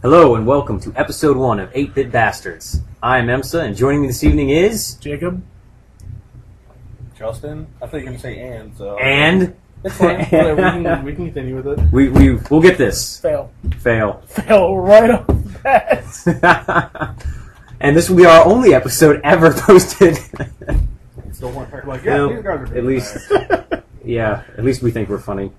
Hello and welcome to episode 1 of 8-Bit Bastards. I'm EMSA, and joining me this evening is... Jacob. Justin? I thought you were going to say and, so... And... It's fine. Whatever, we can continue with it. We'll get this. Fail right off the bat. And this will be our only episode ever posted. Still want to talk about, yeah, these guys are at least... Yeah, at least we think we're funny.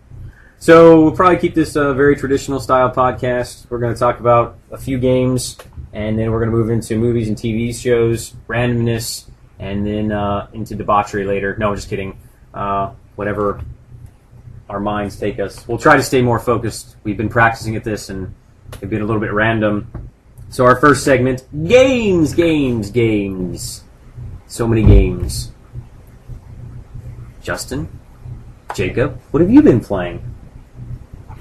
So we'll probably keep this a very traditional style podcast. We're going to talk about a few games, and then we're going to move into movies and TV shows, randomness, and then into debauchery later. No, just kidding. Whatever our minds take us. We'll try to stay more focused. We've been practicing at this, and it's been a little bit random. So our first segment, games. So many games. Justin, Jacob, what have you been playing?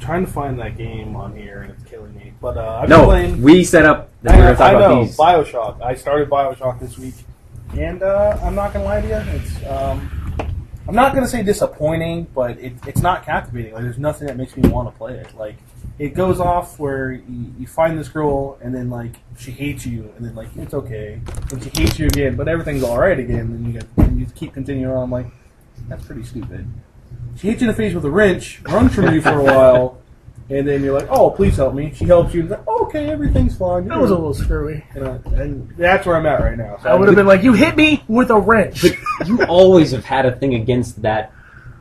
Trying to find that game on here, and it's killing me. But I've been playing... we set up that we're going to talk about these. BioShock. I started BioShock this week, and I'm not going to lie to you. It's I'm not going to say disappointing, but it's not captivating. Like, there's nothing that makes me want to play it. Like, it goes off where you find this girl, and then, like, she hates you, and then, like, it's okay. And she hates you again, but everything's alright again, and you keep continuing on. I'm like, that's pretty stupid. She hits you in the face with a wrench, runs from you for a while, and then you're like, oh, please help me. She helps you, and like, okay, everything's fine. That was a little screwy. And that's where I'm at right now. So I would have been like, you hit me with a wrench. But you always have had a thing against the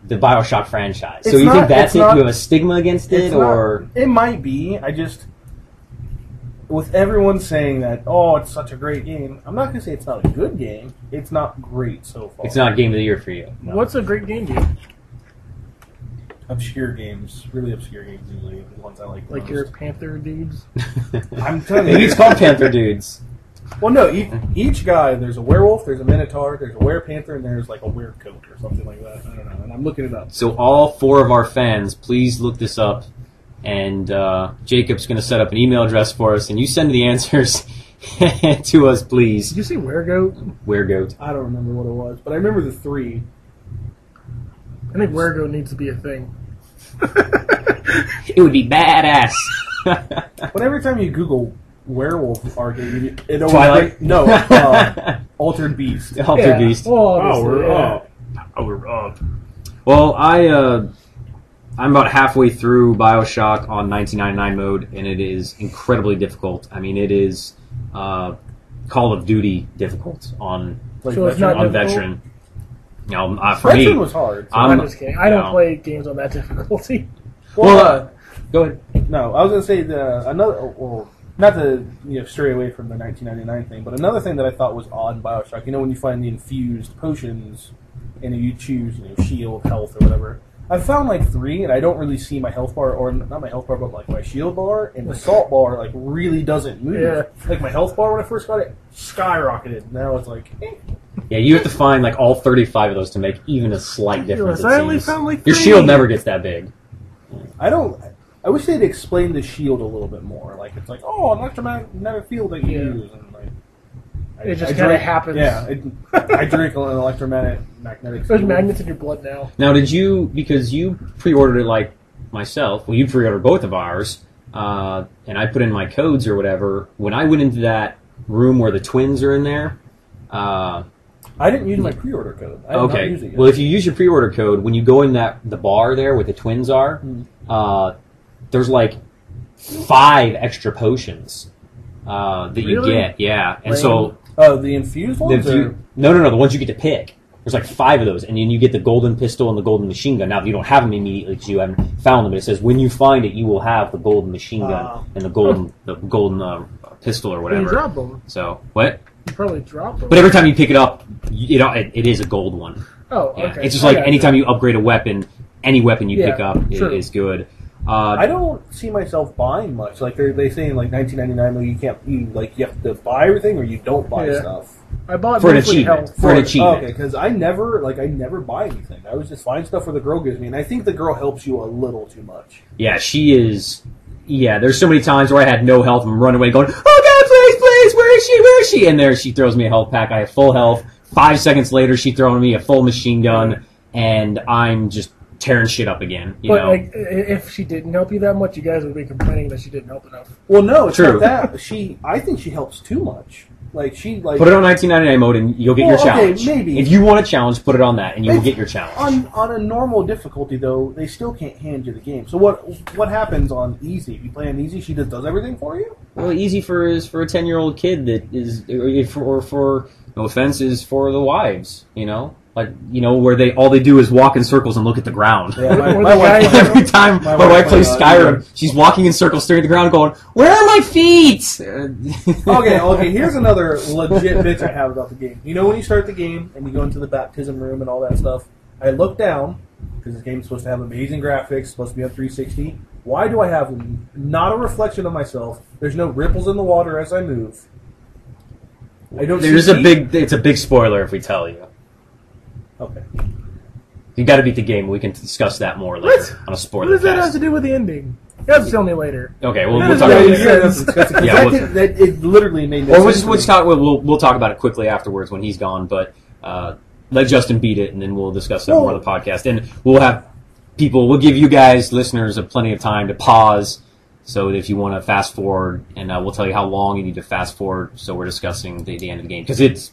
BioShock franchise. So It's you not- think that's it's it? not- You have a stigma against it, It's or... not, it might be. I just, with everyone saying that, oh, it's such a great game, I'm not going to say it's not a good game. It's not great so far. It's not Game of the Year for you. No. What's a great game to you? Obscure games, really obscure games usually, the ones I like the Like most. your Panther dudes? I'm telling you. Maybe it's called Panther Dudes. Well, no, each guy, there's a werewolf, there's a minotaur, there's a werepanther, and there's like a werecoat or something like that. I don't know, and I'm looking it up. So all 4 of our fans, please look this up, and Jacob's going to set up an email address for us, and you send the answers to us, please. Did you say weregoat? Weregoat. I don't remember what it was, but I remember the 3. I think weregoat needs to be a thing. It would be badass. But every time you Google werewolf arcade, it always Twilight? No, Altered Beast. Altered Beast. Well, We're up. Well, I'm about halfway through BioShock on 1999 mode, and it is incredibly difficult. I mean, it is Call of Duty difficult on Like So it's not on difficult? Veteran. No, for me, Veteran was hard. So I'm just kidding. I don't no. play games on that difficulty. Well, go ahead. no, I was gonna say not to stray away from the 1999 thing, but another thing that I thought was odd in BioShock. You know, when you find the infused potions, and you choose shield, health, or whatever. I've found like 3, and I don't really see my health bar, or not my health bar, but like my shield bar, and the salt bar like really doesn't move. Yeah. Like my health bar when I first got it skyrocketed. Now it's like, Yeah, you have to find like all 35 of those to make even a slight difference. I it only seems. found like Your 3. shield never gets that big. I wish they'd explain the shield a little bit more. Like it's like, oh, an electromagnetic field that you use, and like It just kind of happens. Yeah, I drink an electromagnetic There's field. magnets in your blood now. Now, because you pre-ordered it like myself, well, you pre-ordered both of ours, and I put in my codes or whatever, when I went into that room where the twins are in there, I didn't use my pre-order code. I did not use it yet. well, if you use your pre-order code, when you go in the bar there where the twins are, there's like 5 extra potions that you Really? get, yeah. And Lame. so the infused ones? no, the ones you get to pick. There's like 5 of those, and then you get the golden pistol and the golden machine gun. Now, you don't have them immediately because you haven't found them, but it says when you find it, you will have the golden machine gun and the golden pistol or whatever. You drop them. So, what? You probably drop them. But every time you pick it up, it is a gold one. Oh, Yeah. okay. It's just I like got anytime you upgrade a weapon, any weapon you Yeah, pick up true. is good. I don't see myself buying much. Like they say in like 1999, you have to buy everything or you don't buy Yeah. stuff. I bought For an mostly achievement. health. For an achievement. Okay, because I never buy anything. I always just find stuff where the girl gives me, and I think the girl helps you a little too much. Yeah, she is. Yeah, there's so many times where I had no health and run away going, oh God, please, where is she? And there she throws me a health pack. I have full health. 5 seconds later, she's throwing me a full machine gun, and I'm just tearing shit up again. You But know, like, if she didn't help you that much, you guys would be complaining that she didn't help enough. Well, no, it's True. not that. I think she helps too much. Like put it on 1999 mode and you'll get your Well, okay, challenge. maybe. If you want a challenge, put it on that and you will It's- get your challenge. on a normal difficulty, though, they still can't hand you the game. So what happens on easy? If you play on easy, she just does everything for you? Well, easy for a 10-year-old kid that is, or for no offense, is for the wives. You know, like where all they do is walk in circles and look at the ground. Yeah, Or my the wife. guy- Every time my wife plays Skyrim, she's walking in circles, staring at the ground, going, "Where are my feet?" Okay. Here's another legit bitch I have about the game. You know when you start the game and you go into the baptism room and all that stuff, I look down because this game's supposed to have amazing graphics, supposed to be on 360. Why do I have not a reflection of myself? There's no ripples in the water as I move. I don't. There's see a big. It's a big spoiler if we tell you. Okay. You got to beat the game. We can discuss that more later on a What spoiler does that have cast. to do with the ending? You have to tell me later. Okay, well, That we'll is talk very about Yeah, it. that's disgusting. Yeah, That it literally made no Or sense. we'll just talk. We'll talk about it quickly afterwards when he's gone. But let Justin beat it, and then we'll discuss it more on the podcast. And we'll have people. We'll give you guys, listeners, plenty of time to pause. So if you want to fast forward, and we'll tell you how long you need to fast forward. So we're discussing the end of the game because it's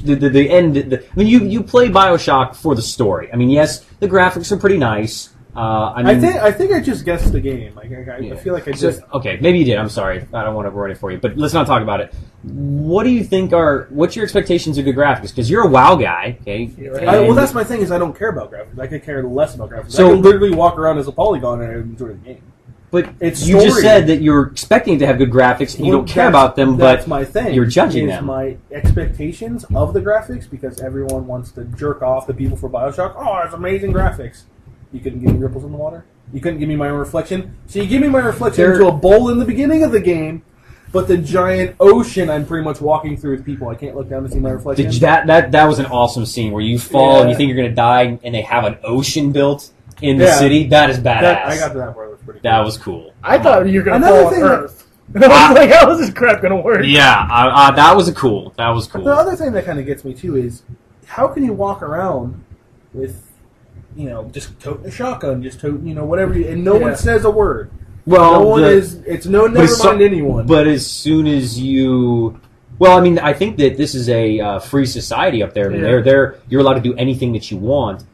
the end. I mean, you play BioShock for the story. I mean, yes, the graphics are pretty nice. I think I just guessed the game. Like, I feel like I just. Okay, maybe you did. I'm sorry. I don't want to ruin it for you. But let's not talk about it. What do you think what's your expectations of good graphics? Because you're a WoW guy, okay? You're right. Well, that's my thing is I don't care about graphics. I could care less about graphics. So- I can literally walk around as a polygon and I enjoy the game. But It's you just story. said that you're expecting to have good graphics and you Well, don't care that's- about them, That's but my thing. you're judging is them. My expectations of the graphics because everyone wants to jerk off the people for Bioshock. Oh, it's amazing graphics. You couldn't give me ripples in the water. You couldn't give me my own reflection. So you give me my reflection There- into a bowl in the beginning of the game, but the giant ocean I'm pretty much walking through with people. I can't look down to see my reflection. Did you, that was an awesome scene where you fall and Yeah. you think you're going to die and they have an ocean built in the Yeah. city? That is badass. I got to that part. It was pretty That cool. was cool. I thought you were going to Another fall on thing that- Earth. I was like, how is this crap going to work? Yeah, that was cool. That was cool. The other thing that kind of gets me too is how can you walk around with, just toting a shotgun, just toting, whatever, and no one Yeah. says a word. Well, No one the- is. It's no. But Never it's mind so- anyone. But as soon as well, I mean, I think that this is a free society up there. I mean, Yeah. you're allowed to do anything that you want.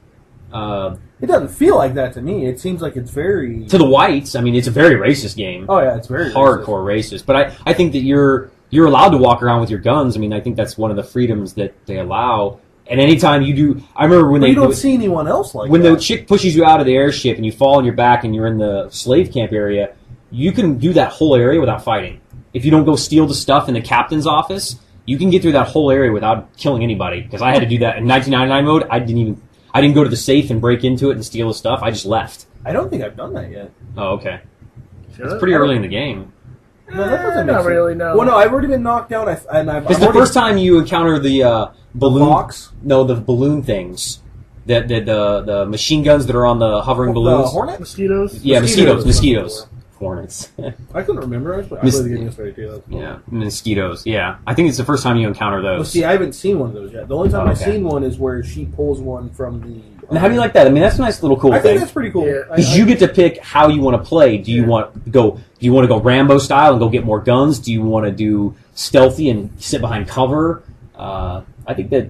It doesn't feel like that to me. It seems like it's very. To the whites, I mean, it's a very racist game. Oh yeah, it's very Hardcore racist. But I think that you're allowed to walk around with your guns. I mean, I think that's one of the freedoms that they allow. And anytime you do, I remember when But they you don't see anyone else like when that. the chick pushes you out of the airship and you fall on your back and you're in the slave camp area, you can do that whole area without fighting. If you don't go steal the stuff in the captain's office, you can get through that whole area without killing anybody. Because I had to do that in 1999 mode. I didn't go to the safe and break into it and steal the stuff. I just left. I don't think I've done that yet. Oh, okay. Should It's I? pretty early in the game. No, that doesn't make Not sense. really, no. Well, no, I've already been knocked down. Because the first time you encounter the balloon, Fox? no, the balloon things, the machine guns that are on the hovering The balloons. Hornet? Mosquitoes? Yeah, Mosquitoes. mosquitoes. Hornets. I couldn't remember. I played the game yesterday too. That's cool. Yeah, mosquitoes. Yeah, I think it's the first time you encounter Well, those. see, I haven't seen one of those yet. The only time Oh, I've okay. seen one is where she pulls one from the. And how do you like that? I mean, that's a nice little cool I think thing. that's pretty cool. Yeah. Because you get to pick how you want to play. Do you want to go Rambo style and go get more guns? Do you want to do stealthy and sit behind cover? I think that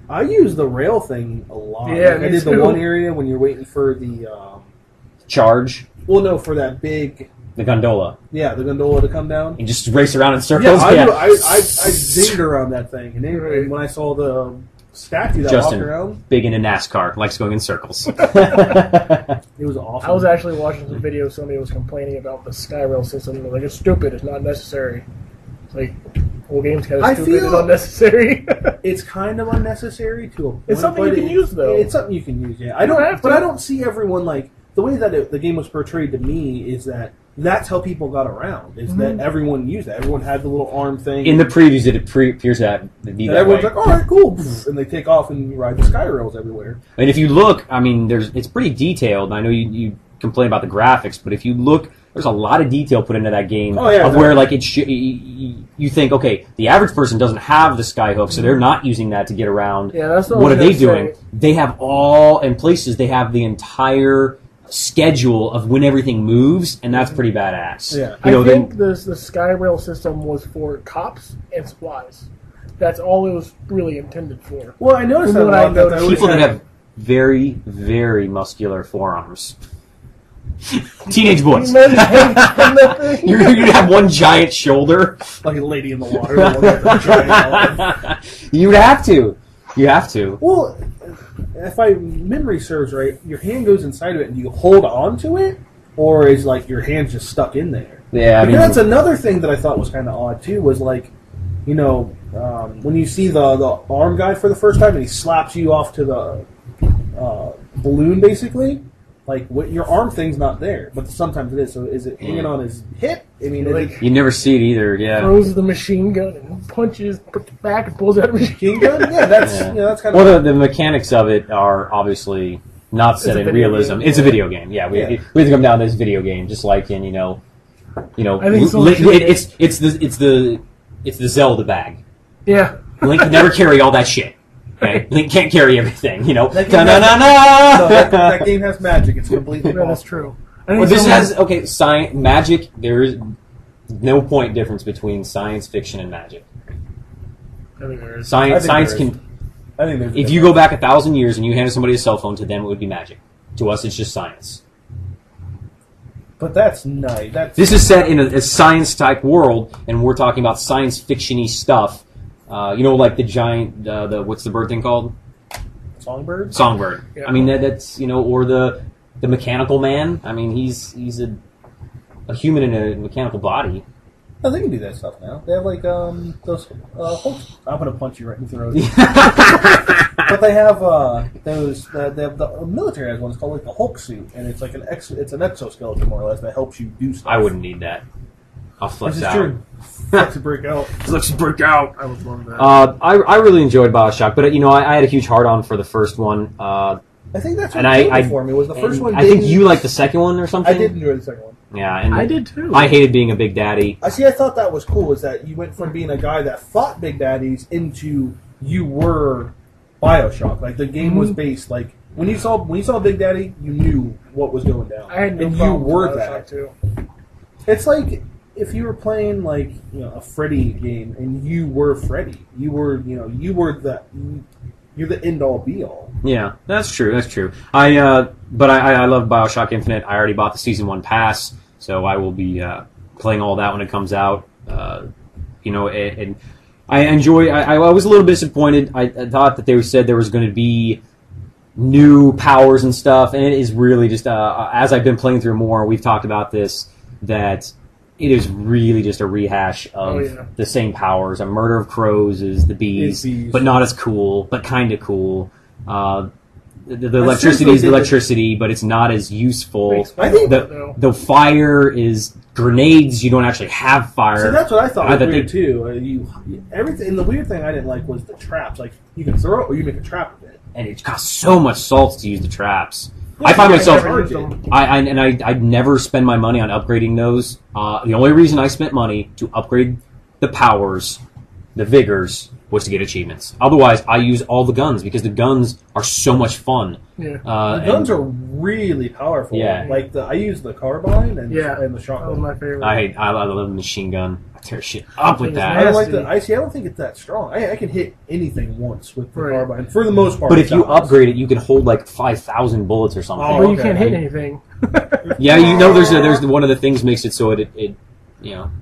I use the rail thing a lot. Yeah, Like, I me did the too. one area when you're waiting for the. charge Well, no, for that big. the gondola Yeah, the gondola to come down. and just race around in Yeah, circles. I zinged around that thing, and then when I saw the statue that Justin. walked around, Big into NASCAR, likes going in circles. it was awesome. I was actually watching some video. Somebody was complaining about the Skyrail system. They're like, it's stupid. It's not necessary. It's like, whole game's kind I of stupid feel- and unnecessary. It's kind of unnecessary to a point. It's something you but can use, though. It's something you can use. Yeah, I You don't don't. have But to. I don't see everyone like the way that the game was portrayed to me is that that's how people got around. Is that everyone used that? Everyone had the little arm thing. In the previews, it appears that to be and that everyone's way. like, "All right, cool," and they take off and you ride the sky rails everywhere. And if you look, I mean, it's pretty detailed. I know you complain about the graphics, but if you look, there's a lot of detail put into that game Oh, yeah, of where like you think, okay, the average person doesn't have the skyhook, so they're not using that to get around. Yeah, that's what are they doing? They have all in places. They have the entire schedule of when everything moves, and that's pretty badass. Yeah. You know, I think the Skyrail system was for cops and supplies. That's all it was really intended for. Well, I noticed that From a what I lot. That noticed- they people that always have very, very muscular forearms. Teenage boys. You You have one giant shoulder. like a lady in the water. The one with the giant You would have to. You have to. Well, if my memory serves right, your hand goes inside of it and you hold on to it, or is like your hand just stuck in there? Yeah, I mean, Because that's another thing that I thought was kind of odd too. Was like, you know, when you see the arm guy for the first time and he slaps you off to the balloon, basically. Like, your arm thing's not there, but sometimes it is. So is it hanging on his hip? I mean, Like- you never see it either. Yeah. throws the machine gun and punches back and pulls out a machine machine gun? Yeah, that's Yeah. that's kind of. Well, the mechanics of it are obviously not set It's a in video realism. game. It's a video game. Yeah, we Yeah. have to come down to this video game, just like in you know, I think someone should- it's the Zelda bag. Yeah. Link can never carry all that shit. Okay, Link can't carry everything. You know, That game da-na-na-na! No, that game has magic. It's completely No, that's possible. true. I think Well, this someone- has okay. Science, magic. There is no point difference between science fiction and magic. I think there is. I Science think there can. I think there's. If you go back 1,000 years and you handed somebody a cell phone, to them it would be magic. To us, it's just science. But that's nice. This is set in a science type world, and we're talking about science fiction-y stuff. You know, like the giant, the what's the bird thing called? Songbird. Songbird. Yeah. I mean, that's or the mechanical man. I mean, he's a human in a mechanical body. No, they can do that stuff now. They have like those Hulk. I'm gonna punch you right in the throat. But they have those. They have the military has one. It's called like the Hulk suit, and it's like it's an exoskeleton more or less that helps you do stuff. I wouldn't need that. I'll flex This is out. true. Flex to break out. Flex break out. I would love that. I really enjoyed Bioshock, but I had a huge hard on for the first one. I think that's what And did I- it for me. Was the first one? I think you liked the second one or something. I did enjoy the second one. Yeah, and I did too. I hated being a big daddy. I thought that was cool. Is that you went from being a guy that fought big daddies into you were Bioshock. Like the game was based like when you saw Big Daddy, you knew what was going down. I had no and you problem were with that. Bioshock too. It's like if you were playing like a Freddy game and you were Freddy. You were you're the end all be all. Yeah, that's true. That's true. But I love Bioshock Infinite. I already bought the Season 1 pass, so I will be playing all that when it comes out. And I enjoy. I was a little bit disappointed. I thought that they said there was going to be new powers and stuff, and it is really just as I've been playing through more. We've talked about this that it is really just a rehash of the same powers. A murder of crows is the bees, but not as cool, but kind of cool. The electricity is the electricity, but it's not as useful. I think the fire is grenades. You don't actually have fire. So that's what I thought was thought weird too. Everything. And the weird thing I didn't like was the traps. Like you can throw it or you make a trap of it. And it costs so much salt to use the traps. Yeah, I find myself. never used them. I'd never spend my money on upgrading those. The only reason I spent money to upgrade the powers, the vigors, was to get achievements. Otherwise, I use all the guns because the guns are so much fun. Yeah. The guns are really powerful. Yeah. Like I use the carbine and Yeah. and the That was shotgun. my favorite. I love the machine gun. I tear shit up with It's I that. don't like nasty. the. I don't think it's that strong. I can hit anything once with the Right. carbine for the most part. But it if you does. upgrade it, you can hold like 5,000 bullets or something. Oh, but you okay. can't hit anything. Yeah, there's one of the things makes it so it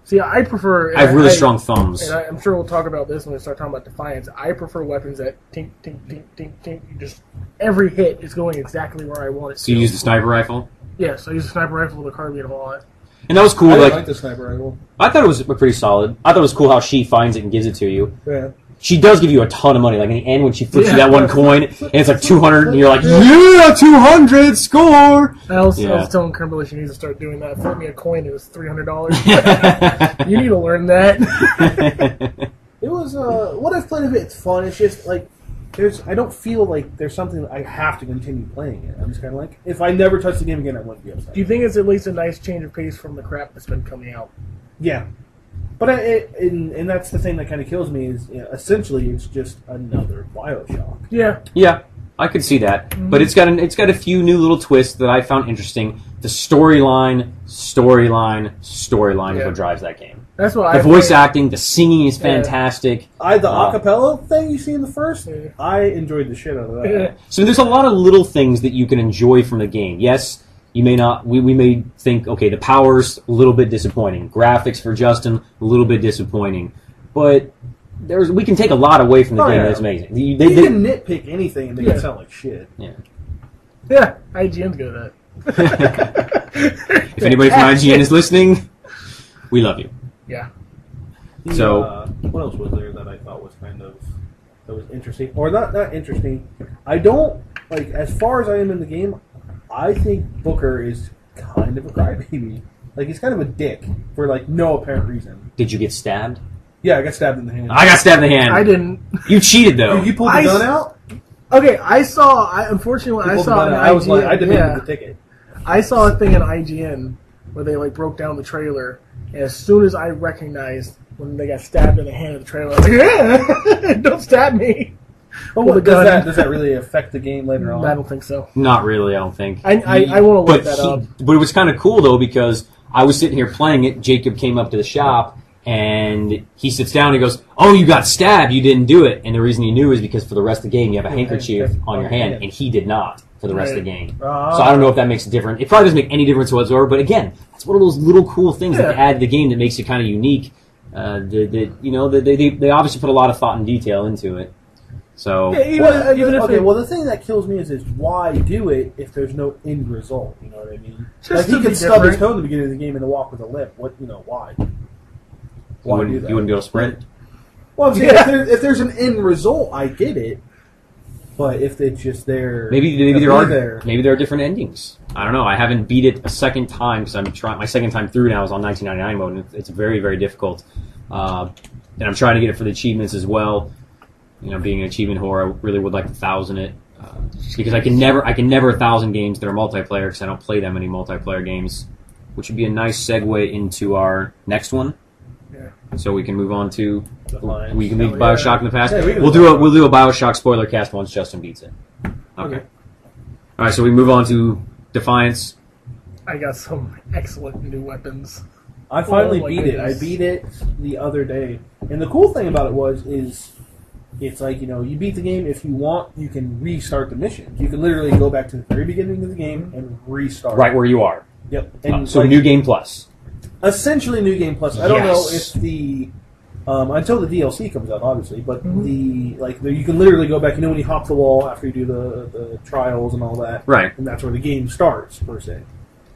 See, I prefer. I have really strong thumbs. And I'm sure we'll talk about this when we start talking about Defiance. I prefer weapons that tink, tink, tink, tink, tink. You just every hit is going exactly where I want it. So you use the sniper rifle, Yes, I use a sniper rifle with a carbine a lot. and that was cool. I Like like the sniper rifle. I thought it was pretty solid. I thought it was cool how she finds it and gives it to you. Yeah. She does give you a ton of money. Like in the end, when she flips you Yeah. that one coin, and it's like 200, and you're like, yeah, 200, score! I was Yeah. telling Kimberly she needs to start doing that. Flip me a coin, it was $300. You need to learn that. It was what I've played of it. It's fun. It's just like I don't feel like there's something that I have to continue playing it. I'm just kind of like, if I never touch the game again, I wouldn't be upset. Do you think it's at least a nice change of pace from the crap that's been coming out? Yeah. But and that's the thing that kind of kills me is essentially it's just another BioShock. Yeah. Yeah, I could see that. But it's got a few new little twists that I found interesting. The storyline is what drives that game. That's what The voice acting, the singing is fantastic. The acapella thing you see in the first, I enjoyed the shit out of that. Yeah. So there's a lot of little things that you can enjoy from the game. Yes, you may not. We may think, okay, the power's a little bit disappointing. Graphics for Justin, a little bit disappointing. But we can take a lot away from the game that's amazing. You can nitpick anything and make it sound like shit. Yeah. Yeah, IGN's good at that. If anybody from IGN is listening, we love you. Yeah. So what else was there that I thought was that was interesting, or not interesting? I don't like as far as I am in the game. I think Booker is kind of a crybaby. Like he's kind of a dick for like no apparent reason. Did you get stabbed? Yeah, I got stabbed in the hand. I got stabbed in the hand. I didn't. You cheated though. You pulled the gun out. Okay, unfortunately, I saw an IGN. I was like, I demanded the ticket. I saw a thing in IGN where they like broke down the trailer, and as soon as I recognized when they got stabbed in the hand of the trailer, I was like, yeah, don't stab me. Well, does that really affect the game later on? I don't think so. Not really, I don't think. I want to look that up. But it was kind of cool though because I was sitting here playing it. Jacob came up to the shop. And he sits down and he goes, "Oh, you got stabbed. You didn't do it." And the reason he knew is because for the rest of the game, you have a handkerchief on your hand, and he did not for the rest of the game. So I don't know if that makes a difference. It probably doesn't make any difference whatsoever. But again, it's one of those little cool things that they add to the game that makes it kind of unique. They obviously put a lot of thought and detail into it. So well, the thing that kills me is why do it if there's no end result? You know what I mean? Like he could stub his toe in the beginning of the game and walk with a limp. Why? You wouldn't be able to sprint? Well, I'm saying if there's an end result, I get it. But if it's just there, maybe there are different endings. I don't know. I haven't beat it a second time because I'm trying. My second time through now is on 1999 mode, and it's very, very difficult. And I'm trying to get it for the achievements as well. You know, being an achievement whore, I really would like to 1,000 it because I can never 1,000 games that are multiplayer because I don't play that many multiplayer games. Which would be a nice segue into our next one. So we can move on to we can leave BioShock in the past. Yeah, we'll do a BioShock spoiler cast once Justin beats it. Okay. All right, so we move on to Defiance. I got some excellent new weapons. I finally beat it. I beat it the other day, and the cool thing about it is it's like you beat the game. If you want, you can restart the mission. You can literally go back to the very beginning of the game and restart. Right where you are. Yep. And so New Game Plus. Essentially, New Game Plus. I don't know if the until the DLC comes out, obviously, but you can literally go back. When you hop the wall after you do the trials and all that, right? And that's where the game starts per se.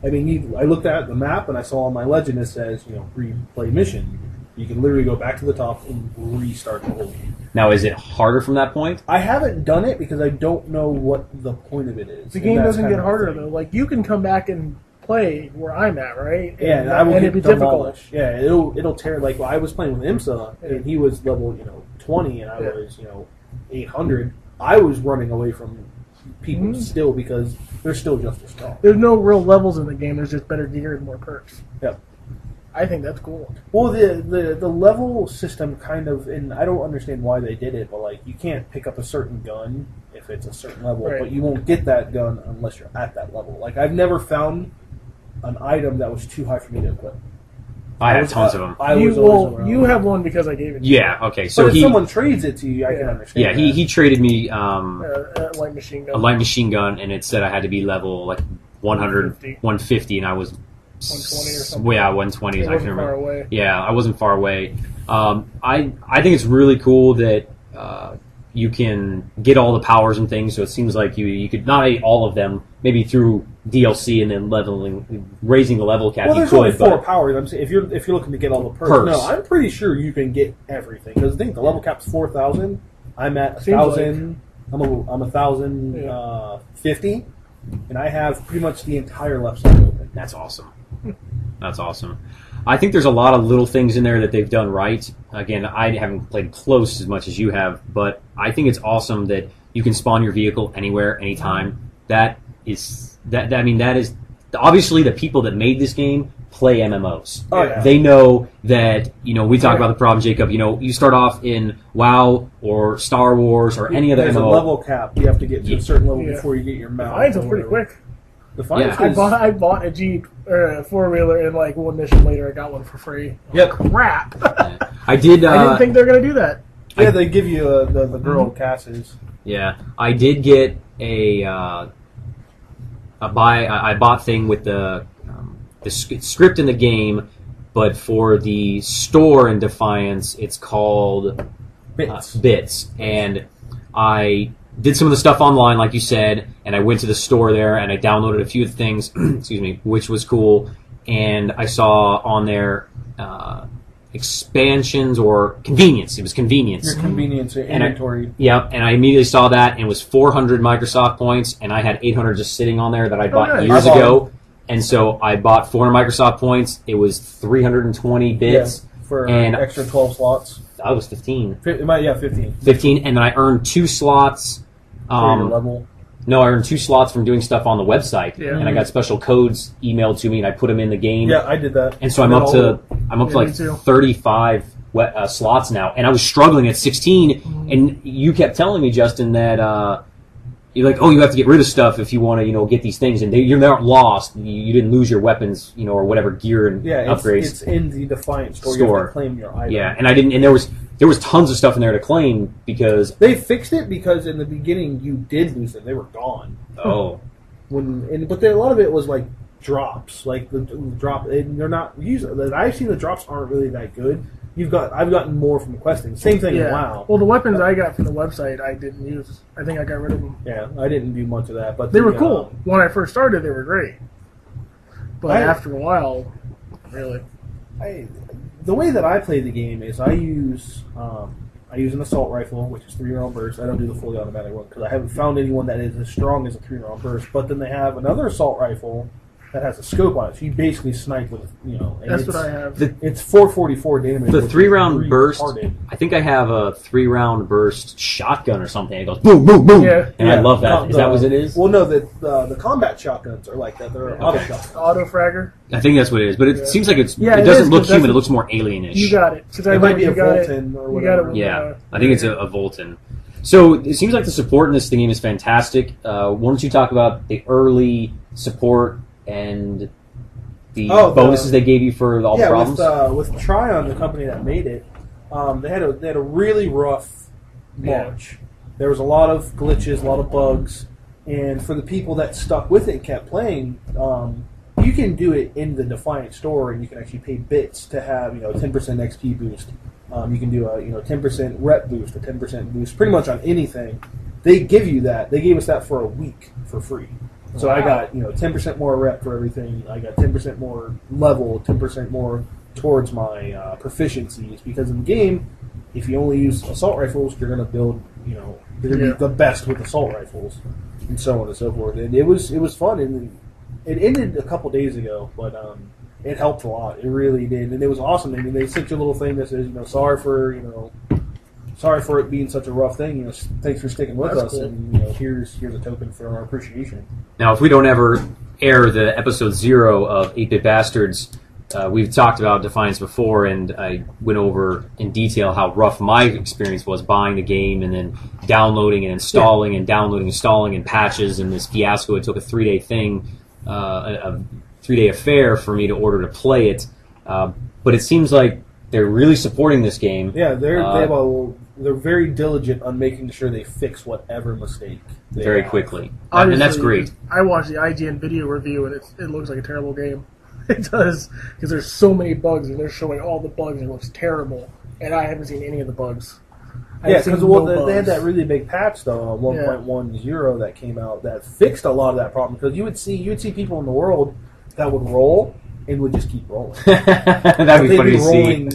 I mean, I looked at the map and I saw on my legend it says replay mission. You can literally go back to the top and restart the whole game. Now, is it harder from that point? I haven't done it because I don't know what the point of it is. The game doesn't get harder though. Like you can come back and play where I'm at, right? Yeah, and I will get difficult. Yeah, it'll tear. Like I was playing with IMSA, and he was level 20, and I was 800. I was running away from people still because they're still just as strong. There's no real levels in the game. There's just better gear and more perks. Yep. I think that's cool. Well, the level system kind of, and I don't understand why they did it, but like you can't pick up a certain gun if it's a certain level, but you won't get that gun unless you're at that level. Like I've never found an item that was too high for me to equip. I have tons of them. You have one because I gave it to you. Yeah, okay. So if someone trades it to you, I can understand. Yeah, he traded me a light machine gun. A light machine gun, and it said I had to be level 150, and I was 120 or something. Yeah, 120. I can remember. Far away. Yeah, I wasn't far away. I think it's really cool that you can get all the powers and things. So it seems like you could not get all of them, maybe through DLC and then raising the level cap. Well, there's only 4 powers. I'm saying if you're looking to get all the perks, no, I'm pretty sure you can get everything because I think the level cap's 4,000. I'm at 1,000. I'm 1,050, and I have pretty much the entire left side open. That's awesome. That's awesome. I think there's a lot of little things in there that they've done right. Again, I haven't played close as much as you have, but I think it's awesome that you can spawn your vehicle anywhere, anytime. That is obviously the people that made this game play MMOs. Oh, yeah. They know that, we talk about the problem, Jacob, you start off in WoW or Star Wars or any other There's MMO. a level cap. You have to get to a certain level before you get your mount. Defiance was pretty quick. Defiance Yeah. I bought a Jeep or a 4-wheeler, and like one mission later, I got one for free. Yep. Crap! I did. I didn't think they were gonna do that. Yeah, they give you the girl Cassis. Yeah, I did get I bought thing with the script in the game, but for the store in Defiance, it's called Bits, and I did some of the stuff online, like you said, and I went to the store there and I downloaded a few of the things, excuse me, which was cool, and I saw on there expansions or convenience. It was convenience. Your convenience inventory. Yep, and I immediately saw that, and it was 400 Microsoft points, and I had 800 just sitting on there that I bought nice. years ago, and so I bought 400 Microsoft points. It was 320 bits. For and extra 12 slots. I was 15. 15. 15, and then I earned 2 slots. For your level. No, I earned 2 slots from doing stuff on the website, Yeah. and I got special codes emailed to me, and I put them in the game. Yeah, I did that. And so I'm up to Yeah, like me too. 35 slots now, and I was struggling at 16. And you kept telling me, Justin, that you're like, oh, you have to get rid of stuff if you want to, get these things, and you're not lost. You didn't lose your weapons, or whatever gear and upgrades. It's in the Defiant store. You have to claim your item. Yeah, and I didn't, and there was tons of stuff in there to claim because They fixed it because in the beginning you did lose them; they were gone. oh. But a lot of it was like drops, like the drop, and they're not usually. I've seen the drops aren't really that good. I've gotten more from questing. Same thing in WoW. Well, the weapons I got from the website, I didn't use. I think I got rid of them. Yeah, I didn't do much of that, but They were cool. When I first started, they were great. But after a while, really. The way that I play the game is I use an assault rifle, which is 3-round burst. I don't do the fully automatic one because I haven't found anyone that is as strong as a 3-round burst. But then they have another assault rifle that has a scope on it, so you basically snipe with, and That's what I have. It's 444 damage. The 3-round burst, I think I have a 3-round burst shotgun or something. It goes boom, boom, boom. Yeah. And I love that. Is that what it is? Well, no, the combat shotguns are like that. They're auto shotguns. Auto fragger. I think that's what it is. But it seems like it Yeah, it doesn't is, look 'cause human. that's It looks more alienish. You got it. 'Cause I It might be a remember you got Volten or You got whatever. it. Yeah, I think it's a Volten. So it seems like the support in this game is fantastic. Why don't you talk about the early support and the bonuses they gave you for all the problems? With Tryon, the company that made it, they had a really rough launch. There was a lot of glitches, a lot of bugs, and for the people that stuck with it and kept playing, you can do it in the Defiant store, and you can actually pay bits to have 10% XP boost. You can do a 10% rep boost, a 10% boost, pretty much on anything. They give you that. They gave us that for a week for free. So I got 10% more rep for everything. I got 10% more level, 10% more towards my proficiencies. Because in the game, if you only use assault rifles, you're going to build. You're going to be the best with assault rifles, and so on and so forth. And it was fun. And it ended a couple days ago, but it helped a lot. It really did, and it was awesome. I mean, they sent you a little thing that says, sorry for it being such a rough thing. Thanks for sticking with us, cool. And here's a token for our appreciation. Now, if we don't ever air the episode 0 of 8-Bit Bastards, we've talked about Defiance before, and I went over in detail how rough my experience was buying the game and then downloading and installing and downloading, installing, and patches, and this fiasco. It took a 3-day thing, a 3-day affair for me to order to play it. But it seems like they're really supporting this game. Yeah, they're very diligent on making sure they fix whatever mistake they very have. quickly, and that's great. I watched the IGN video review, and it looks like a terrible game. It does, because there's so many bugs, and they're showing all the bugs, and it looks terrible. And I haven't seen any of the bugs. Yeah, because they had that really big patch though, 1.10 that came out that fixed a lot of that problem. Because you would see people in the world that would roll and would just keep rolling. That'd be funny to see.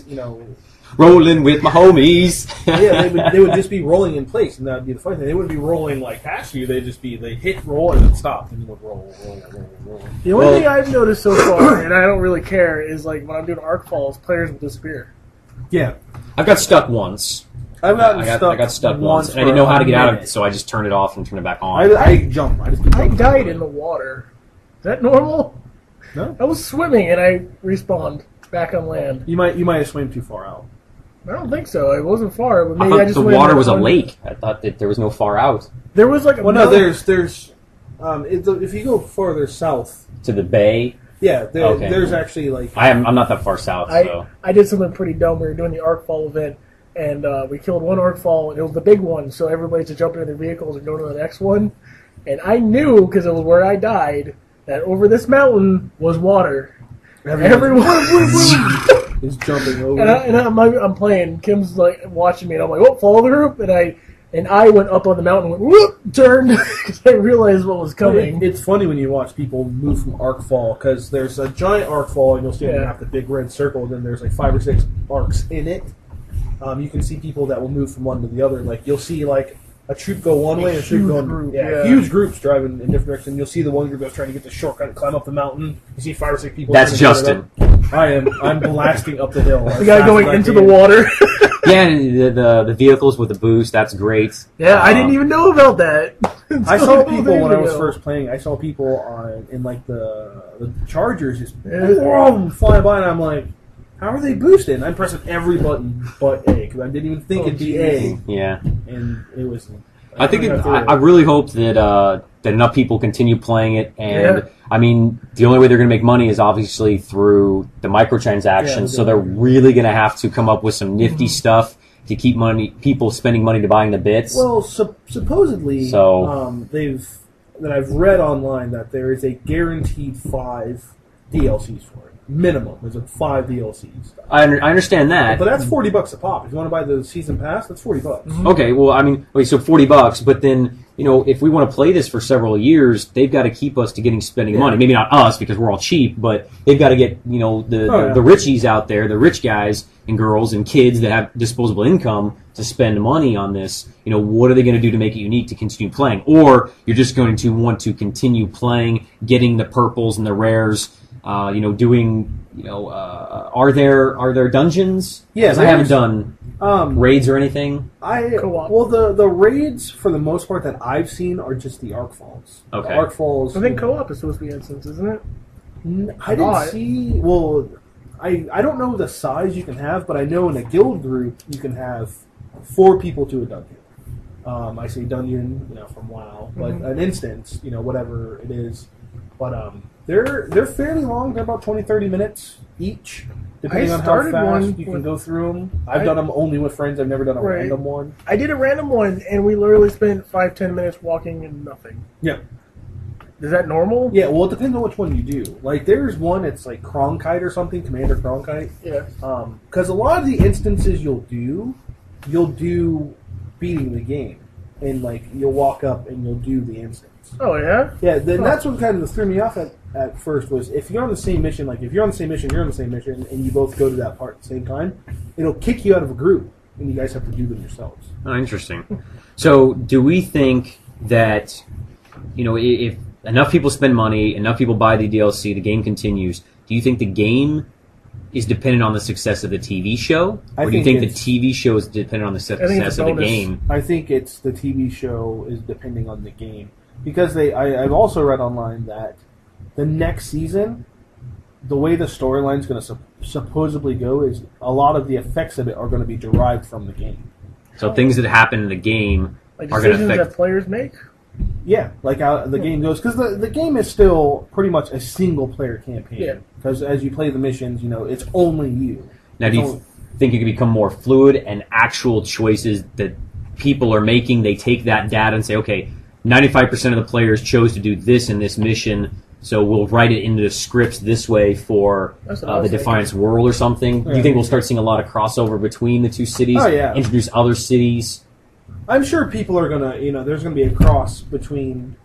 rolling with my homies. Yeah, they would just be rolling in place, and that would be the funny thing. They wouldn't be rolling like past you. They'd just be, they hit roll and then stop, and you would roll. The only thing I've noticed so far, and I don't really care, is like when I'm doing arc falls, players will disappear. Yeah. I've got stuck once. I got stuck once, and I didn't know how to get out of it, so I just turned it off and turned it back on. I jumped. I died in the water. Is that normal? No. I was swimming and I respawned back on land. You might have swam too far out. I don't think so. It wasn't far, but I maybe thought I just the went water was a on- lake. I thought that there was no far out There was like a Well, no, there's if you go farther south, to the bay. yeah, Okay. there's actually like I'm not that far south, so I did something pretty dumb. We were doing the arc fall event, and we killed one arc fall, and it was the big one, so everybody's to jump into their vehicles and go to the next one. And I knew, because it was where I died, that over this mountain was water. Everyone is jumping over. and I'm playing. Kim's like watching me, and I'm like, "Oh, follow the group!" And I went up on the mountain, and went whoop, turned because I realized what was coming. It's funny when you watch people move from arc fall, because there's a giant arc fall, and you'll see it the big red circle, and then there's like 5 or 6 arcs in it. You can see people that will move from one to the other. Like you'll see like a troop go one way and a troop go huge groups driving in different directions. You'll see the one group that's trying to get the shortcut and climb up the mountain. You see 5 or 6 people. that's Justin. I'm blasting up the hill. The guy going into the water. Yeah, and the vehicles with the boost, that's great. Yeah, I didn't even know about that. I saw people when I was first playing. I saw people in like the Chargers just fly by, and I'm like, how are they boosted? And I'm pressing every button but A, because I didn't even think it'd be A. Yeah, and it was. I think I really hope that that enough people continue playing it, and I mean, the only way they're going to make money is obviously through the microtransactions. So they're really going to have to come up with some nifty stuff to keep people spending money to buying the bits. Well, supposedly, that I've read online that there is a guaranteed 5 DLCs for it. Minimum. There's 5 DLCs. I understand that. But that's $40 a pop. If you want to buy the season pass, that's $40. Okay, well, I mean, so $40, but then, you know, if we want to play this for several years, they've got to keep us to spending money. Maybe not us, because we're all cheap, but they've got to get, you know, the richies out there, the rich guys and girls and kids that have disposable income to spend money on this. You know, what are they going to do to make it unique to continue playing? Or you're just going to want to continue playing, getting the purples and the rares, you know, doing, you know, are there dungeons? Yes, I haven't done raids or anything. Well, the raids for the most part that I've seen are just the arc falls. Okay, the arc falls. I think co-op is supposed to be instance, isn't it? I didn't see. Well, I don't know the size you can have, but I know in a guild group you can have 4 people to a dungeon. I say dungeon, you know, from WoW, but an instance, you know, whatever it is. But they're fairly long. They're about 20-30 minutes each, depending on how fast you can go through them. I've done them only with friends. I've never done a random one. I did a random one, and we literally spent 5-10 minutes walking and nothing. Yeah. Is that normal? Yeah, well, it depends on which one you do. Like, there's one, it's like Cronkite or something, Commander Cronkite. Yeah. Because a lot of the instances you'll do beating the game. And, like, you'll walk up and you'll do the instance. Oh, yeah? Yeah, then that's what kind of threw me off at first was if you're on the same mission, like, if you're on the same mission, you're on the same mission, and you both go to that part at the same time, it'll kick you out of a group, and you guys have to do them yourselves. Oh, interesting. So, do we think that, you know, if enough people spend money, enough people buy the DLC, the game continues, do you think the game is dependent on the success of the TV show? Or do you think the TV show is dependent on the success of the game? I think it's the TV show is depending on the game. Because I've also read online that the next season, the way the storyline is going to supposedly go is a lot of the effects of it are going to be derived from the game. So things that happen in the game like are going to affect... that players make? Yeah, like how the game goes. Because the game is still pretty much a single-player campaign. Yeah. Because as you play the missions, you know, it's only you. Now, do you think it could become more fluid and actual choices that people are making, they take that data and say, okay, 95% of the players chose to do this in this mission, so we'll write it into the scripts this way for the Defiance world or something? Do you think we'll start seeing a lot of crossover between the two cities? Oh, yeah. Introduce other cities? I'm sure people are going to, you know, there's going to be a cross between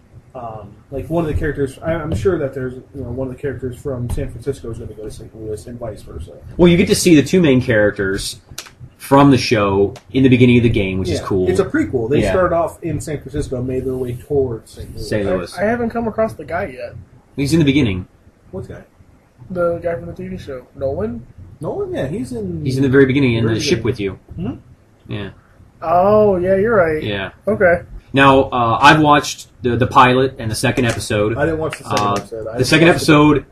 like one of the characters. I'm sure that there's one of the characters from San Francisco is going to go to St. Louis and vice versa. Well, you get to see the two main characters from the show in the beginning of the game, which is cool. It's a prequel. They started off in San Francisco and made their way towards St. Louis. St. Louis. I haven't come across the guy yet. He's in the beginning. What guy? The guy from the TV show, Nolan. Nolan, yeah, he's in the very beginning in the Very ship beginning. with you. Mm-hmm. Yeah. Oh, yeah, you're right. Yeah. Okay. Now, I've watched the pilot and the second episode. I didn't watch the second episode. The second episode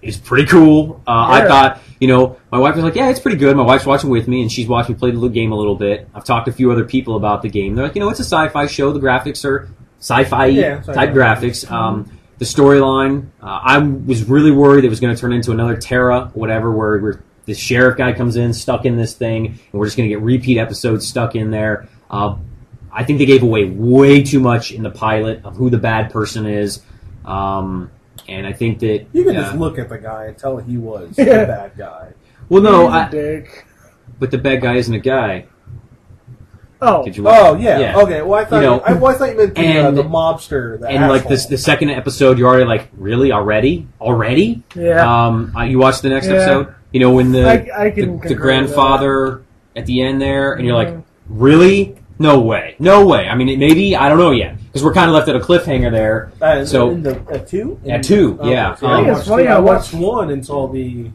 is pretty cool. I thought, my wife was like, yeah, it's pretty good. My wife's watching with me, and she's watched me play the game a little bit. I've talked to a few other people about the game. They're like, it's a sci-fi show. The graphics are sci-fi type graphics. The storyline, I was really worried it was going to turn into another Terra, whatever, where the sheriff guy comes in, stuck in this thing, and we're just going to get repeat episodes stuck in there. I think they gave away way too much in the pilot of who the bad person is. And I think that... You can just look at the guy and tell he was the bad guy. Well, no, He's a dick. but the bad guy isn't a guy. Oh. Did you watch? Oh, yeah. Okay, well, I thought you meant and- the mobster. The And like asshole. the second episode, you're already like, really? Already? Yeah. You watched the next episode? When I can the concur grandfather at the end there, and you're like, really? No way. No way. I mean, maybe, I don't know yet. Because we're kind of left at a cliffhanger there. So so at 2? At 2, yeah. So I think it's funny I how watched 1 and saw the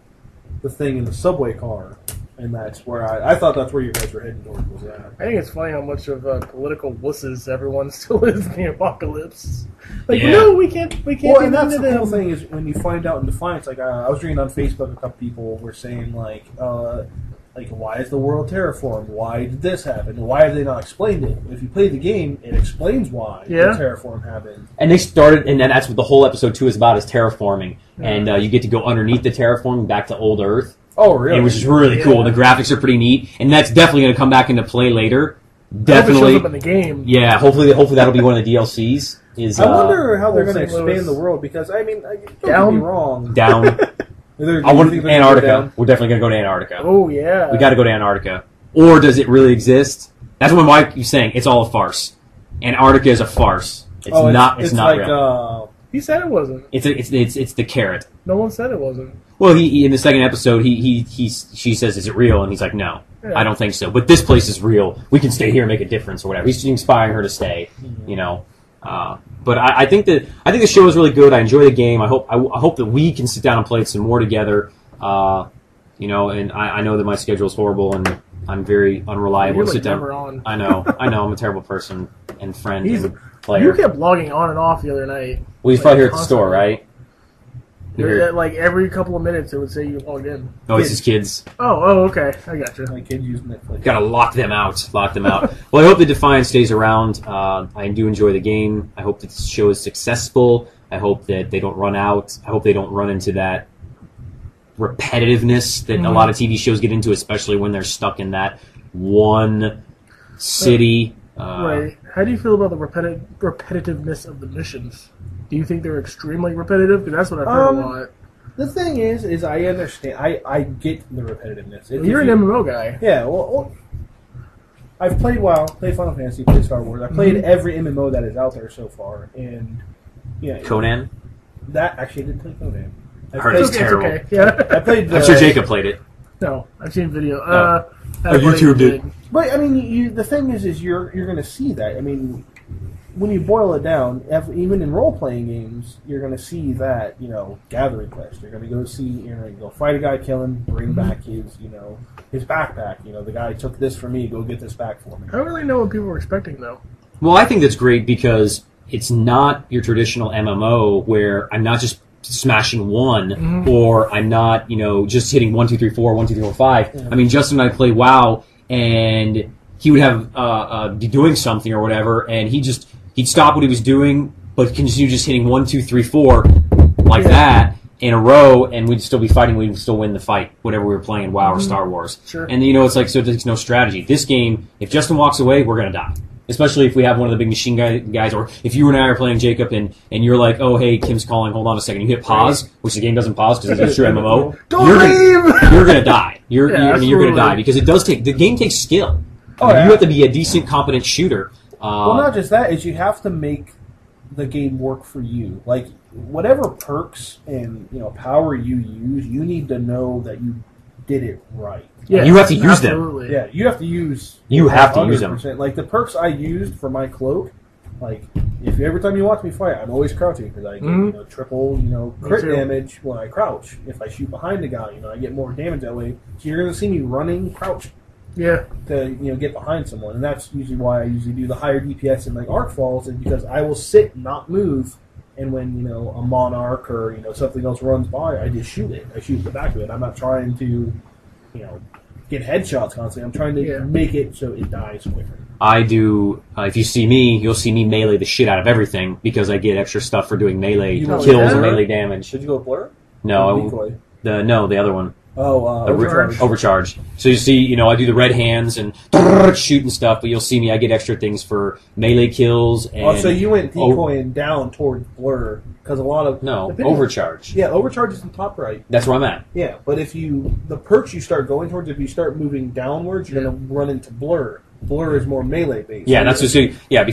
thing in the subway car, and that's where I thought that's where you guys were heading towards. Was that? I think it's funny how much of political wusses everyone still is in the apocalypse. Like, Yeah. no, we can't Well, do and that's into the whole them. thing is when you find out in Defiance. Like I was reading on Facebook, a couple people were saying like why is the world terraformed? Why did this happen? Why have they not explained it? If you play the game, it explains why the terraform happened. And they started, and that's what the whole episode 2 is about, is terraforming. And you get to go underneath the terraforming back to old Earth. Oh, really? Which is really cool. The graphics are pretty neat, and that's definitely going to come back into play later. I hope it Definitely. shows up in the game. Yeah, hopefully that'll be one of the DLCs. I wonder how they're Old going to St. Louis. expand the world because don't get Down? me wrong. down. I want Antarctica. We're definitely going to go to Antarctica. Oh, yeah. We got to go to Antarctica. Or does it really exist? That's what my wife keeps saying. It's all a farce. Antarctica is a farce. It's not. It's not like, real. He said it wasn't. It's the carrot. No one said it wasn't. Well, he in the second episode, she says, "Is it real?" And he's like, "No, Yeah. I don't think so. But this place is real. We can stay here and make a difference, or whatever." He's inspiring her to stay, But I think the show is really good. I enjoy the game. I hope that we can sit down and play it some more together. And I know that my schedule is horrible and I'm very unreliable You're to like sit down. never on. I know. I'm a terrible person and friend and You player. kept logging on and off the other night. Well, he's probably here at the store, right? Like every couple of minutes, it would say you logged in. Oh, it's his kids. Oh, okay. I got you. My kids use Netflix. Gotta lock them out. Well, I hope the Defiance stays around. I do enjoy the game. I hope that the show is successful. I hope that they don't run out. I hope they don't run into that repetitiveness that a lot of TV shows get into, especially when they're stuck in that one city. Right. How do you feel about the repetitiveness of the missions? Do you think they're extremely repetitive? Because that's what I've heard a lot. The thing is I understand. I get the repetitiveness. You're an MMO guy. Yeah, well, I've played WoW, played Final Fantasy, played Star Wars. I've played every MMO that is out there so far, and Conan? That actually did play Conan. I heard it's terrible. Okay. Yeah. I played. I'm sure Jacob played it. No, I've seen video. YouTube did. But I mean, the thing is you're going to see that. I mean, when you boil it down, even in role playing games, you're going to see that gathering quest. You're going to go see, you're going to go fight a guy, kill him, bring back his his backpack. The guy took this for me. Go get this back for me. I don't really know what people were expecting though. Well, I think that's great because it's not your traditional MMO where I'm not just smashing one or I'm not, just hitting 1, 2, 3, 4, 1, 2, 3, 4, 5. Yeah. I mean, Justin and I play WoW and he would have be doing something or whatever and he'd stop what he was doing but continue just hitting 1, 2, 3, 4 like that in a row and we'd still be fighting, we'd still win the fight, whatever we were playing in WoW or Star Wars. Sure. And it's like, so there's no strategy. This game, if Justin walks away, we're going to die. Especially if we have one of the big machine guys, or if you and I are playing Jacob and you're like, oh, hey, Kim's calling, hold on a second. You hit pause, which the game doesn't pause because it's a true MMO. You're going to die. You're going to die because the game takes skill. Oh, yeah. You have to be a decent, competent shooter. Well, not just that, is you have to make the game work for you. Like whatever perks and power you use, you need to know that you did it right. Yeah, you have to use absolutely. them. Yeah, you have to use. You have to use them. 100%. Like the perks I used for my cloak. Like if every time you watch me fight, I'm always crouching because I get triple crit damage when I crouch. If I shoot behind the guy, I get more damage that way. So you're gonna see me running crouch. Yeah. To get behind someone, and that's usually why I usually do the higher DPS in like Arc Falls, is because I will sit, not move, and when a Monarch or something else runs by, I just shoot it. I shoot the back of it. I'm not trying to get headshots constantly. I'm trying to make it so it dies quicker. I do. If you see me, you'll see me melee the shit out of everything because I get extra stuff for doing melee kills and melee damage. Did you go with Blur? No, the other one. Oh, Overcharge. So you see, I do the red hands and shoot and stuff, but you'll see me, I get extra things for melee kills. And so you went decoying down towards Blur, because a lot of... No, Overcharge. Yeah, Overcharge is in top right. That's where I'm at. Yeah, but the perks you start going towards, if you start moving downwards, you're going to run into Blur. Blur is more melee based. Yeah, that's just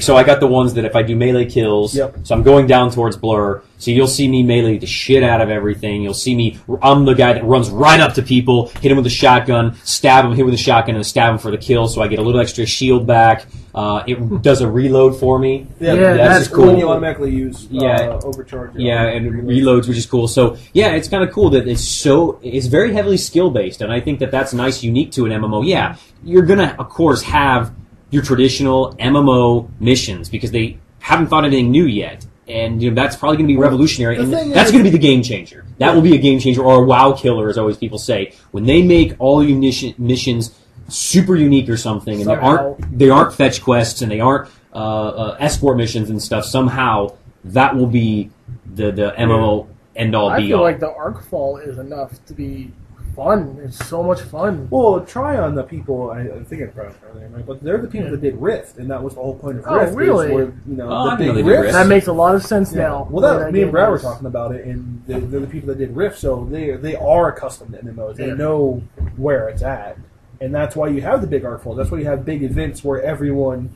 so I got the ones that if I do melee kills, so I'm going down towards Blur. So you'll see me melee the shit out of everything. You'll see me. I'm the guy that runs right up to people, hit him with a shotgun, stab him, hit with a shotgun, and stab him for the kill. So I get a little extra shield back. It does a reload for me. Yeah, that's cool. And you automatically use Overcharge. And it reloads, which is cool. So yeah, it's kind of cool that it's very heavily skill based, and I think that's nice, unique to an MMO. Yeah, you're gonna of course have your traditional MMO missions because they haven't found anything new yet. And that's probably going to be revolutionary, and that's going to be the game changer. That will be a game changer, or a WoW killer, as always people say. When they make all your missions super unique or something, and they aren't fetch quests, and they aren't escort missions and stuff, somehow that will be the MMO end-all, be-all. I feel like the Arcfall is enough to be fun. It's so much fun. Well, try on the people. I think I'm proud of them, right? But they're the people that did Rift, and that was the whole point of Rift. Oh, really? Where, the big Rift. That makes a lot of sense now. Well, me and Brad were talking about it, and they're the people that did Rift, so they are accustomed to MMOs. They know where it's at, and that's why you have the big Arcfall. That's why you have big events where everyone